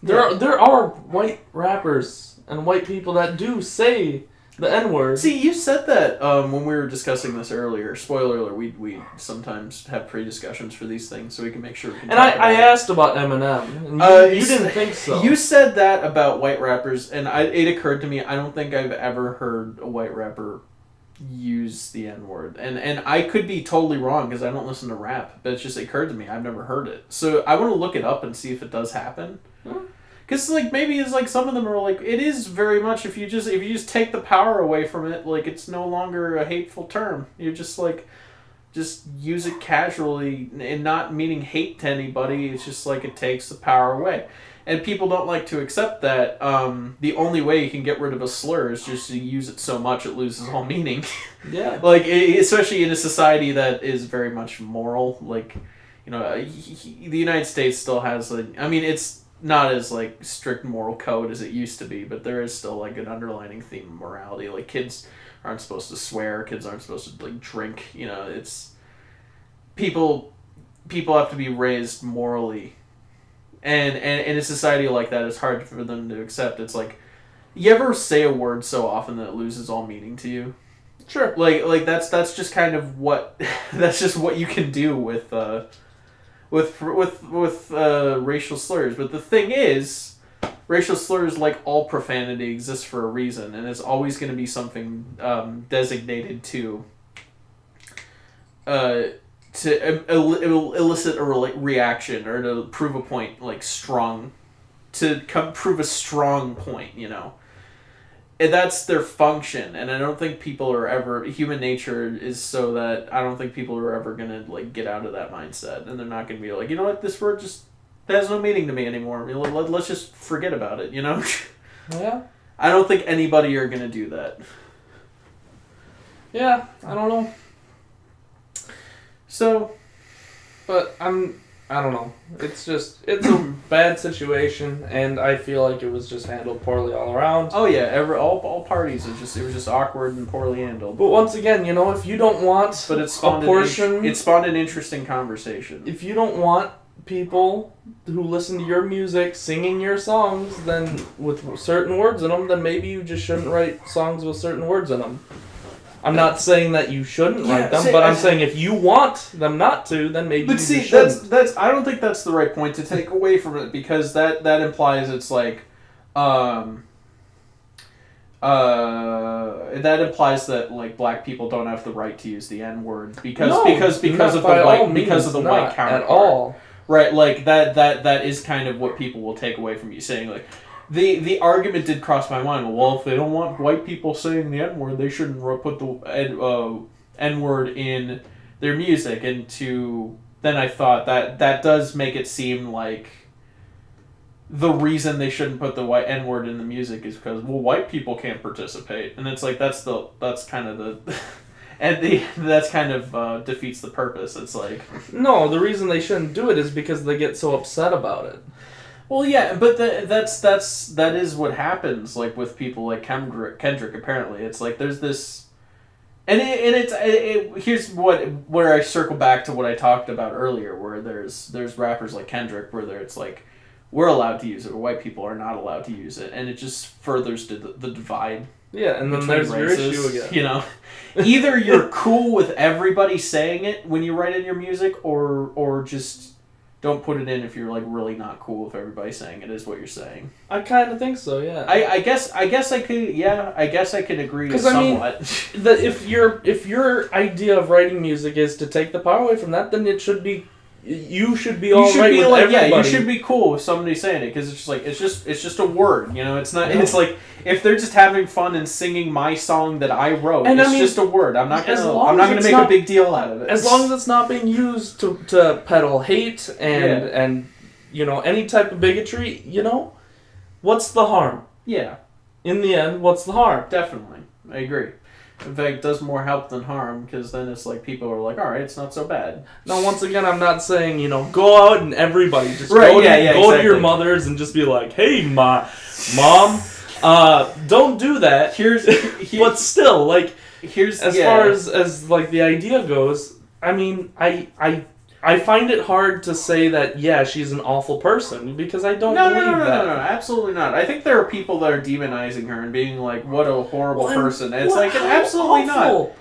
there are white rappers and white people that do say the N-word. See, you said that when we were discussing this earlier. Spoiler alert: we sometimes have pre-discussions for these things so we can make sure we can. And I asked about Eminem, and you didn't think so. You said that about white rappers, and it occurred to me I don't think I've ever heard a white rapper use the N-word, and I could be totally wrong because I don't listen to rap, but it just occurred to me I've never heard it, so I want to look it up and see if it does happen. Because like maybe it's like some of them are like it is very much if you just take the power away from it, like it's no longer a hateful term. You're just like just use it casually and not meaning hate to anybody. It's just like it takes the power away. And people don't like to accept that. The only way you can get rid of a slur is just to use it so much it loses all meaning. Yeah. Like, especially in a society that is very much moral. Like, the United States still has, I mean, it's not as, like, strict moral code as it used to be, but there is still, like, an underlining theme of morality. Like, kids aren't supposed to swear. Kids aren't supposed to, like, drink. It's... People have to be raised morally. And in a society like that, it's hard for them to accept. It's like, you ever say a word so often that it loses all meaning to you? Sure. Like that's just kind of what that's just what you can do with racial slurs. But the thing is, racial slurs, like all profanity, exist for a reason, and it's always going to be something designated to elicit a reaction or to prove a point, like strong, prove a strong point, And that's their function, and I don't think people are ever... Human nature is so that I don't think people are ever going to, like, get out of that mindset, and they're not going to be like, you know what, this word just has no meaning to me anymore. I mean, let's just forget about it, Yeah. I don't think anybody are going to do that. Yeah, I don't know. So... But I don't know. It's a bad situation, and I feel like it was just handled poorly all around. Oh yeah, all parties. It was just awkward and poorly handled. But once again, if you don't want it spawned an interesting conversation. If you don't want people who listen to your music singing your songs, then with certain words in them, then maybe you just shouldn't write songs with certain words in them. I'm not saying that you shouldn't write them, but I'm saying if you want them not to, then maybe you shouldn't. That's I don't think that's the right point to take away from it, because that implies it's like, that implies that like black people don't have the right to use the N-word because of the white counterpart. At all. Right, like that is kind of what people will take away from you saying, like. The argument did cross my mind. Well, if they don't want white people saying the N-word, they shouldn't put the N-word in their music. And then I thought that does make it seem like the reason they shouldn't put the N-word in the music is because, well, white people can't participate. And it's like that's kind of defeats the purpose. It's like, no, the reason they shouldn't do it is because they get so upset about it. Well, yeah, but that is what happens, like with people like Kendrick. Apparently, it's like there's this, and here's where I circle back to what I talked about earlier, where there's rappers like Kendrick where it's like we're allowed to use it, or white people are not allowed to use it, and it just furthers the divide. Yeah, and then there's races, your issue again. Either you're cool with everybody saying it when you write in your music, or just. Don't put it in if you're like really not cool with everybody saying it is what you're saying. I kind of think so, yeah. I guess I could agree somewhat. I mean, if your idea of writing music is to take the power away from that, then it should be you should be all right with everybody. Yeah, you should be cool with somebody saying it because it's just like it's just a word, It's not. Yeah. It's like if they're just having fun and singing my song that I wrote, it's just a word. I'm not gonna make a big deal out of it. As long as it's not being used to peddle hate and any type of bigotry, what's the harm? Yeah. In the end, what's the harm? Definitely, I agree. In fact, it does more help than harm, because then it's like people are like, all right, it's not so bad. Now, once again, I'm not saying, go out and everybody just Right, go exactly. to your mothers and just be like, hey, mom, don't do that. But still, like, as far as like the idea goes, I mean, I find it hard to say that, yeah, she's an awful person, because I don't believe that. No, absolutely not. I think there are people that are demonizing her and being like, what a horrible person. And it's like, absolutely awful?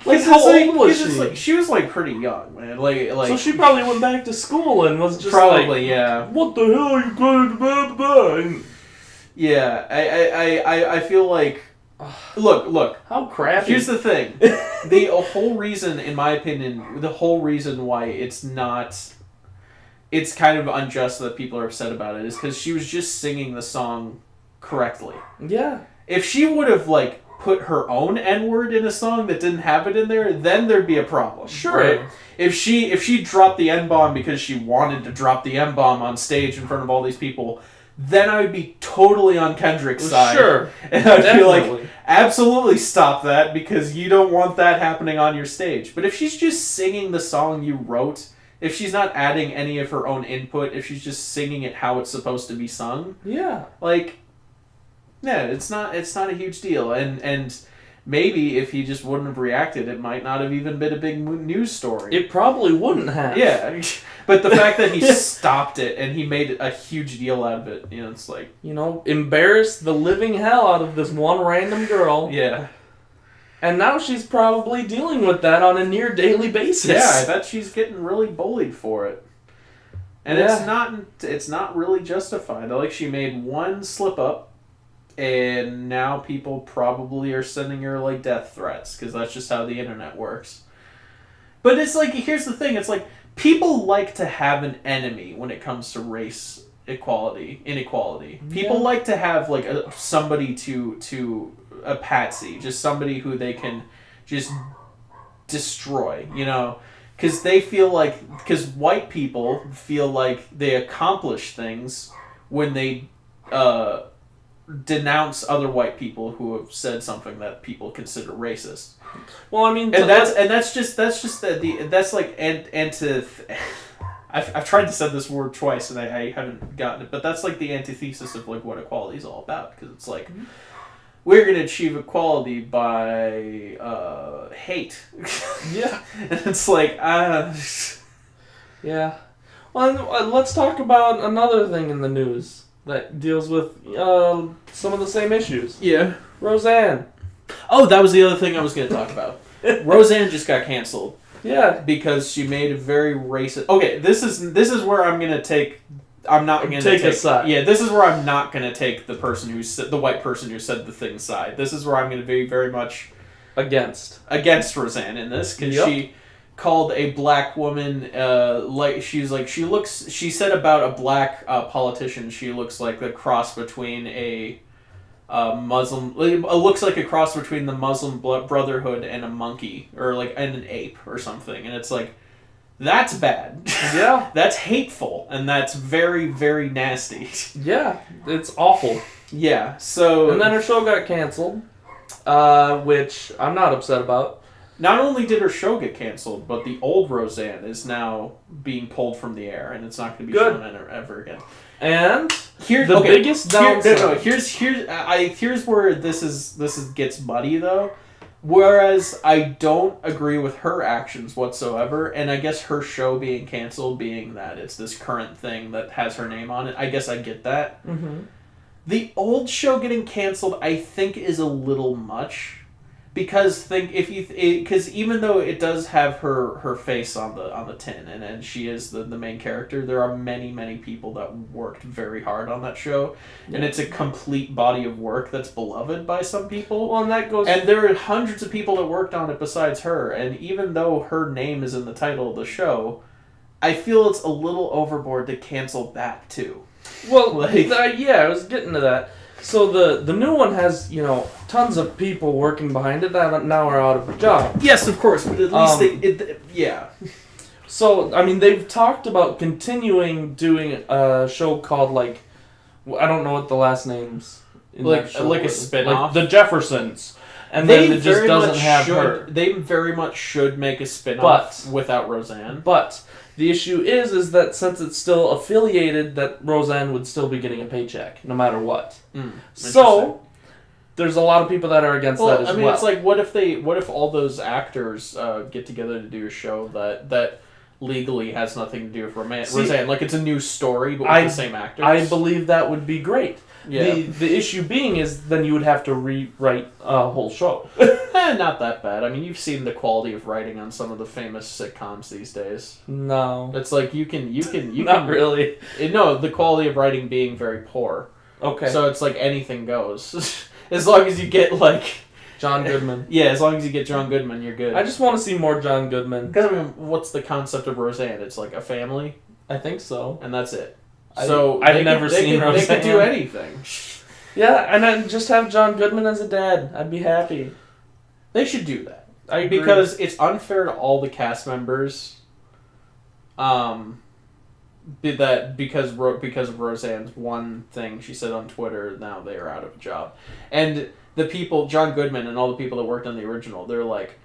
not. Like, how old was she? Like, she was, like, pretty young, man. Like, so she probably went back to school and was just probably, like, yeah. What the hell are you going to do? Yeah, I feel like... Look. How crappy. Here's the thing. The whole reason, in my opinion, why it's not... It's kind of unjust that people are upset about it is because she was just singing the song correctly. Yeah. If she would have, like, put her own N-word in a song that didn't have it in there, then there'd be a problem. Sure. Right? If she dropped the N-bomb because she wanted to drop the N-bomb on stage in front of all these people, then I would be totally on Kendrick's side. Sure. And I'd be like, absolutely stop that, because you don't want that happening on your stage. But if she's just singing the song you wrote, if she's not adding any of her own input, if she's just singing it how it's supposed to be sung, yeah, like, yeah, it's not a huge deal. And maybe if he just wouldn't have reacted, it might not have even been a big news story. It probably wouldn't have. Yeah, but the fact that he stopped it and he made a huge deal out of it, it's like... embarrassed the living hell out of this one random girl. Yeah. And now she's probably dealing with that on a near daily basis. Yeah, I bet she's getting really bullied for it. And it's not really justified. Like, she made one slip up, and now people probably are sending her, like, death threats, because that's just how the internet works. But it's like, here's the thing, it's like, people like to have an enemy when it comes to race inequality. People like to have, like, somebody to a patsy, just somebody who they can just destroy, because they feel like, because white people feel like they accomplish things when they denounce other white people who have said something that people consider racist. Well, I mean, and that's like I've tried to say this word twice and I haven't gotten it, but that's like the antithesis of like what equality is all about, because it's like, we're going to achieve equality by hate. Yeah. And it's like, yeah. Well, let's talk about another thing in the news that deals with some of the same issues. Yeah. Roseanne. Oh, that was the other thing I was going to talk about. Roseanne just got canceled. Yeah. Because she made a very racist... Okay, this is where I'm going to take... I'm not going to take a side. Yeah, this is where I'm not going to take the white person who said the thing side. This is where I'm going to be very much against Roseanne in this, because she called a black woman she said about a black politician, she looks like a cross between a Muslim. It looks like a cross between the Muslim Brotherhood and a monkey, or like and an ape or something, and it's like, that's bad. Yeah. That's hateful, and that's very, very nasty. Yeah, it's awful. Yeah, so... And then her show got canceled, which I'm not upset about. Not only did her show get canceled, but the old Roseanne is now being pulled from the air, and it's not going to be shown ever again. And biggest downside... Here's where this gets muddy, though. Whereas I don't agree with her actions whatsoever, and I guess her show being canceled, being that it's this current thing that has her name on it, I guess I get that. Mm-hmm. The old show getting canceled, I think, is a little much, because even though it does have her face on the tin, and she is the main character, there are many people that worked very hard on that show, and it's a complete body of work that's beloved by some people. Well, and there are hundreds of people that worked on it besides her, and even though her name is in the title of the show, I feel it's a little overboard to cancel that too. Well, I was getting to that. So the new one has, tons of people working behind it that now are out of a job. Yes, of course, but at least yeah. So, I mean, they've talked about continuing doing a show called, like, I don't know what the last name's in that show. Like a spin-off? Like The Jeffersons. and then it just doesn't have her. They very much should make a spin-off without Roseanne. But the issue is that since it's still affiliated, that Roseanne would still be getting a paycheck no matter what. So there's a lot of people that are against that as well. I mean, it's like, what if all those actors get together to do a show that legally has nothing to do with Roseanne? Like, it's a new story, but with the same actors. I believe that would be great. Yeah. The issue being is then you would have to rewrite a whole show. Not that bad. I mean, you've seen the quality of writing on some of the famous sitcoms these days. No. It's like you can Not really. No, the quality of writing being very poor. Okay. So it's like anything goes. As long as you get, like... John Goodman. Yeah, as long as you get John Goodman, you're good. I just want to see more John Goodman. Because, I mean, what's the concept of Roseanne? It's like a family? I think so. And that's it. So I've never seen Roseanne. They could do anything. Yeah, and then just have John Goodman as a dad. I'd be happy. They should do that. I agree. Because it's unfair to all the cast members. Because of Roseanne's one thing she said on Twitter, now they are out of a job. And the people, John Goodman and all the people that worked on the original, they're like,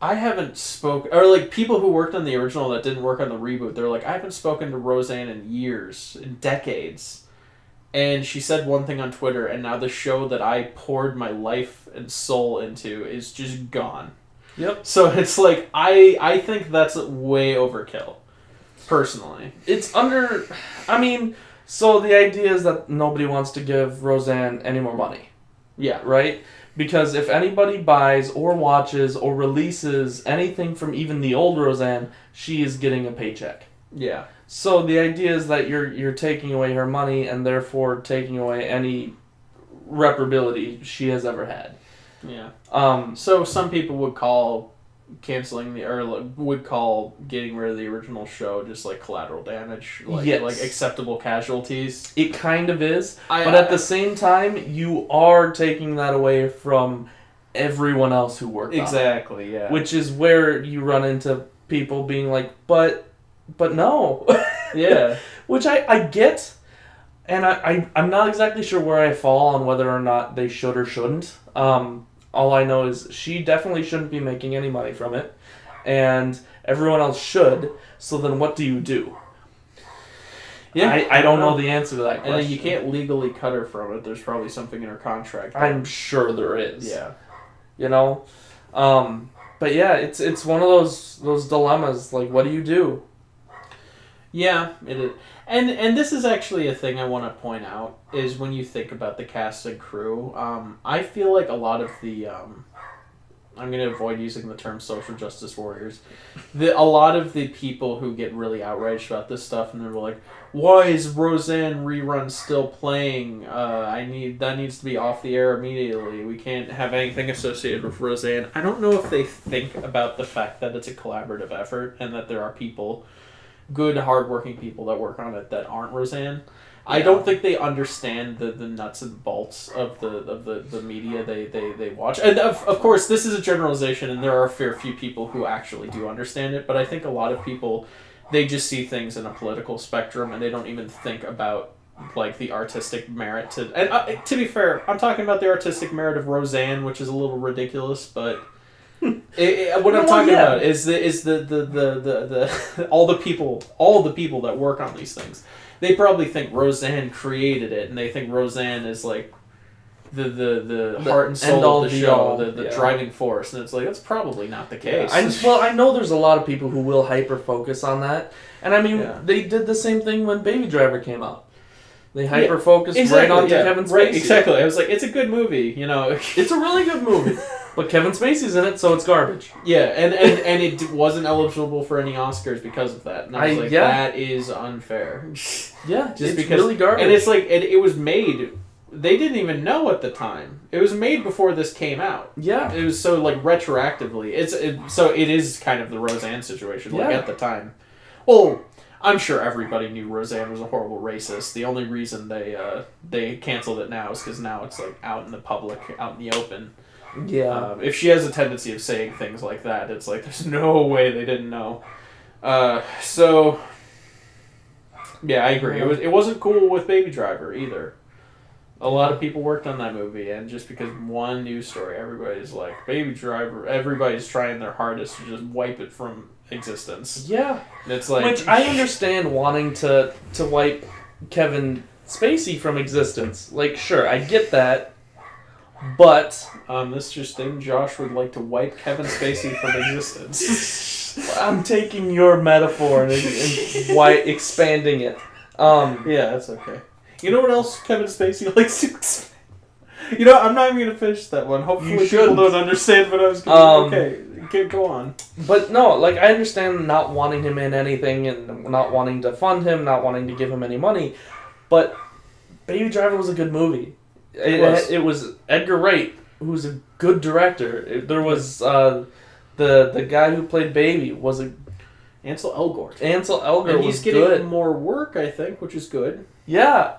I haven't spoken... Or, like, people who worked on the original that didn't work on the reboot, they're like, I haven't spoken to Roseanne in years, in decades. And she said one thing on Twitter, and now the show that I poured my life and soul into is just gone. Yep. So it's like, I think that's way overkill, personally. It's under... I mean, so the idea is that nobody wants to give Roseanne any more money. Yeah. Right? Because if anybody buys or watches or releases anything from even the old Roseanne, she is getting a paycheck. Yeah. So the idea is that you're taking away her money and therefore taking away any reparability she has ever had. Yeah. So some people would call getting rid of the original show just like collateral damage, like acceptable casualties. It kind of is, but at the same time, you are taking that away from everyone else who worked on it. Exactly, yeah. Which is where you run into people being like, but no. Yeah. Which I get, and I'm not exactly sure where I fall on whether or not they should or shouldn't. All I know is she definitely shouldn't be making any money from it, and everyone else should, so then what do you do? Yeah, I don't know the answer to that question. And you can't legally cut her from it. There's probably something in her contract. I'm sure there is. Yeah. You know? But yeah, it's one of those dilemmas, like, what do you do? Yeah, it is. And this is actually a thing I want to point out, is when you think about the cast and crew, I feel like a lot of the, I'm going to avoid using the term social justice warriors, a lot of the people who get really outraged about this stuff, and they're like, why is Roseanne rerun still playing? That needs to be off the air immediately. We can't have anything associated with Roseanne. I don't know if they think about the fact that it's a collaborative effort, and that there are people... good, hardworking people that work on it that aren't Roseanne. Yeah. I don't think they understand the nuts and bolts of the media they watch. And of course, this is a generalization, and there are a fair few people who actually do understand it, but I think a lot of people, they just see things in a political spectrum, and they don't even think about like the artistic merit to... And to be fair, I'm talking about the artistic merit of Roseanne, which is a little ridiculous, but... what I'm talking about is all the people that work on these things. They probably think Roseanne created it, and they think Roseanne is like the heart and soul of the show, the driving force, and it's like that's probably not the case. I know there's a lot of people who will hyper focus on that, and I mean they did the same thing when Baby Driver came out. They hyper focused right onto Kevin Spacey. Right, exactly. I was like, it's a good movie, you know. It's a really good movie. But Kevin Spacey's in it, so it's garbage. Yeah, and it wasn't eligible for any Oscars because of that. And I was like, that is unfair. Yeah, just it's because, really garbage. And it's like, it was made... They didn't even know at the time. It was made before this came out. Yeah. It was so, like, retroactively. So it is kind of the Roseanne situation, like, at the time. Well... I'm sure everybody knew Roseanne was a horrible racist. The only reason they canceled it now is because now it's like out in the public, out in the open. Yeah. If she has a tendency of saying things like that, it's like there's no way they didn't know. So yeah, I agree. It wasn't cool with Baby Driver either. A lot of people worked on that movie, and just because one news story, everybody's like, Baby Driver, everybody's trying their hardest to just wipe it from existence. Yeah. And it's like... Which I understand wanting to wipe Kevin Spacey from existence. Like, sure, I get that, but... this just in, Josh would like to wipe Kevin Spacey from existence. I'm taking your metaphor and expanding it. Yeah, that's okay. You know what else Kevin Spacey likes to expand? You know, I'm not even going to finish that one. Hopefully people don't understand what I was going to Okay, go on. But no, like, I understand not wanting him in anything and not wanting to fund him, not wanting to give him any money, but Baby Driver was a good movie. It was Edgar Wright, who's a good director. There was the guy who played Baby was a... Ansel Elgort. And he's getting more work, I think, which is good. Yeah.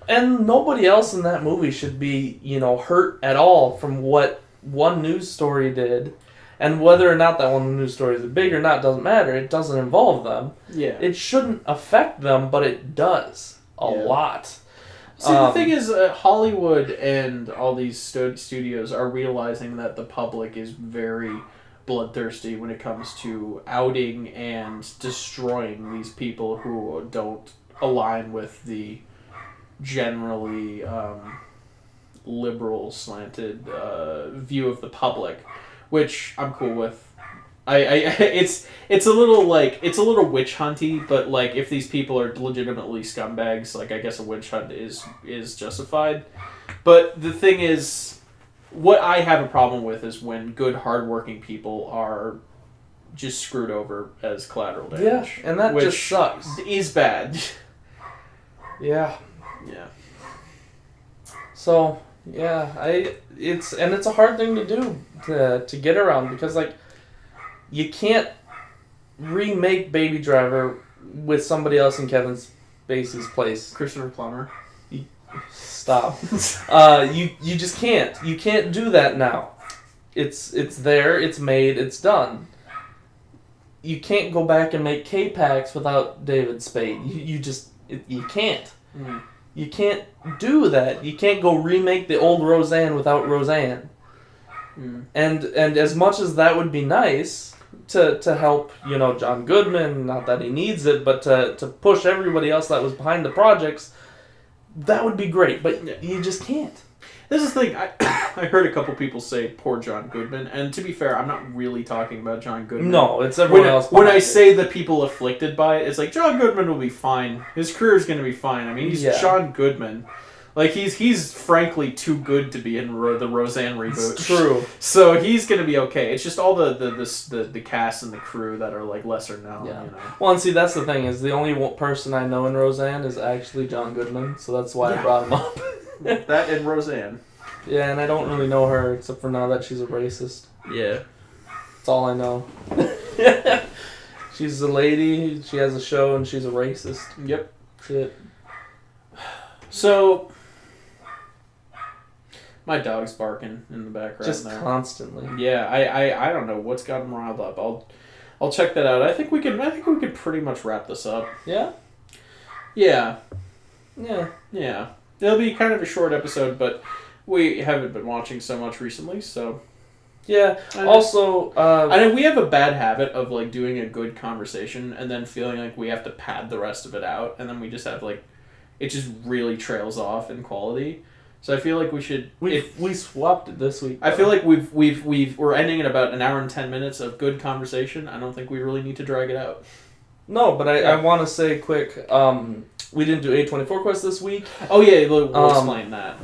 And nobody else in that movie should be, hurt at all from what one news story did. And whether or not that one news story is big or not doesn't matter. It doesn't involve them. Yeah. It shouldn't affect them, but it does a lot. See, the thing is, Hollywood and all these studios are realizing that the public is very bloodthirsty when it comes to outing and destroying these people who don't align with the generally liberal slanted view of the public, which I'm cool with. It's a little witch hunty, but like if these people are legitimately scumbags, like I guess a witch hunt is justified. But the thing is, what I have a problem with is when good hardworking people are just screwed over as collateral damage. Yeah, and that just sucks. Is bad. Yeah. Yeah. So yeah, it's a hard thing to do to get around because like you can't remake Baby Driver with somebody else in Kevin Spacey's place. Christopher Plummer. Stop. You just can't. You can't do that now. It's there. It's made. It's done. You can't go back and make K-Pax without David Spade. You can't. Mm. You can't do that. You can't go remake the old Roseanne without Roseanne. Mm. And as much as that would be nice to help, John Goodman, not that he needs it, but to push everybody else that was behind the projects, that would be great. But you just can't. This is the thing. I heard a couple people say poor John Goodman, and to be fair, I'm not really talking about John Goodman. No, it's everyone else. When I say the people afflicted by it, it's like John Goodman will be fine. His career is going to be fine. I mean, he's John Goodman. Like he's frankly too good to be in the Roseanne reboot. It's true. So he's going to be okay. It's just all the cast and the crew that are like lesser known. Yeah. You know? Well, and see, that's the thing is the only person I know in Roseanne is actually John Goodman, so that's why I brought him up. That and Roseanne. Yeah, and I don't really know her except for now that she's a racist. Yeah. That's all I know. She's a lady, she has a show, and she's a racist. Yep. That's it. So, my dog's barking in the background just there. Constantly. Yeah, I don't know what's got him riled up. I'll check that out. I think we could pretty much wrap this up. Yeah? Yeah. Yeah. Yeah. It'll be kind of a short episode, but we haven't been watching so much recently, so... Yeah. Also, I know we have a bad habit of, like, doing a good conversation and then feeling like we have to pad the rest of it out, and then we just have, like... It just really trails off in quality. So I feel like we should... We swapped it this week, though. I feel like we're ending at about an hour and 10 minutes of good conversation. I don't think we really need to drag it out. No, but I want to say quick, we didn't do A24 Quest this week. Oh yeah, we'll explain that.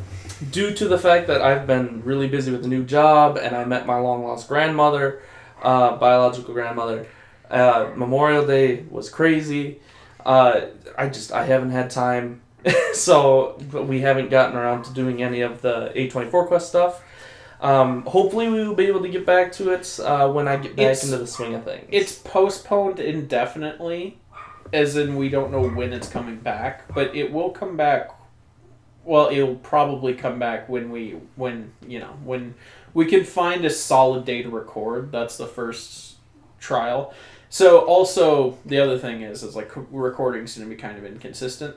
Due to the fact that I've been really busy with a new job and I met my long-lost grandmother, biological grandmother, Memorial Day was crazy. I haven't had time, but we haven't gotten around to doing any of the A24 Quest stuff. Hopefully we will be able to get back to it when I get back into the swing of things. It's postponed indefinitely, as in we don't know when it's coming back, but it will come back. Well, it'll probably come back when we can find a solid day to record. That's the first trial. So also the other thing is like recording's going to be kind of inconsistent.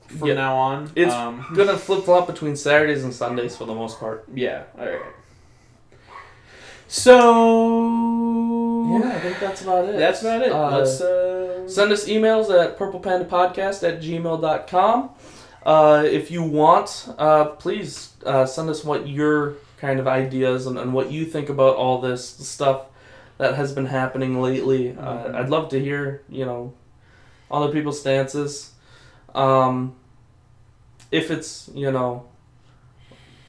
from now on. It's gonna flip-flop between Saturdays and Sundays for the most part. Yeah, alright. So... Yeah, I think that's about it. That's about it. Let's send us emails at purplepandapodcast@gmail.com. If you want, please send us what your kind of ideas and what you think about all this stuff that has been happening lately. I'd love to hear, other people's stances. If it's,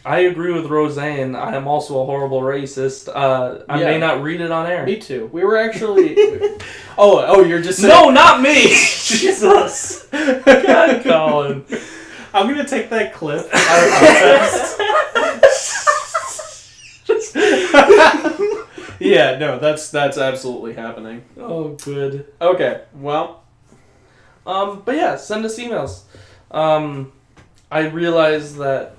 I agree with Roseanne. I am also a horrible racist. I may not read it on air. Me too. We were actually... oh, you're just saying... No, not me! Jesus! God, Colin. I'm going to take that clip out of Yeah, no, that's absolutely happening. Oh, good. Okay, well... But yeah, send us emails. I realize that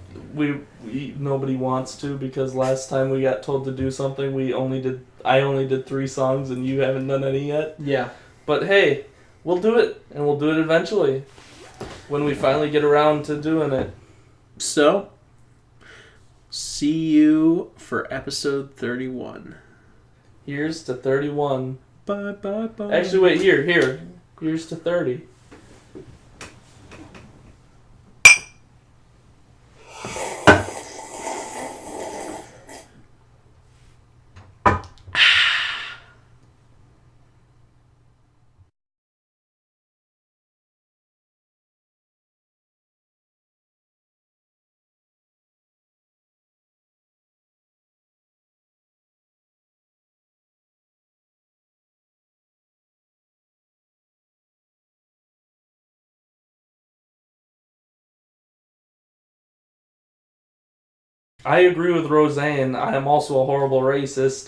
nobody wants to, because last time we got told to do something, I only did 3 songs and you haven't done any yet. Yeah. But hey, we'll do it, and we'll do it eventually when we finally get around to doing it. So, see you for episode 31. Here's to 31. Bye. Actually, wait, here. Here's to 30. I agree with Roseanne. I am also a horrible racist.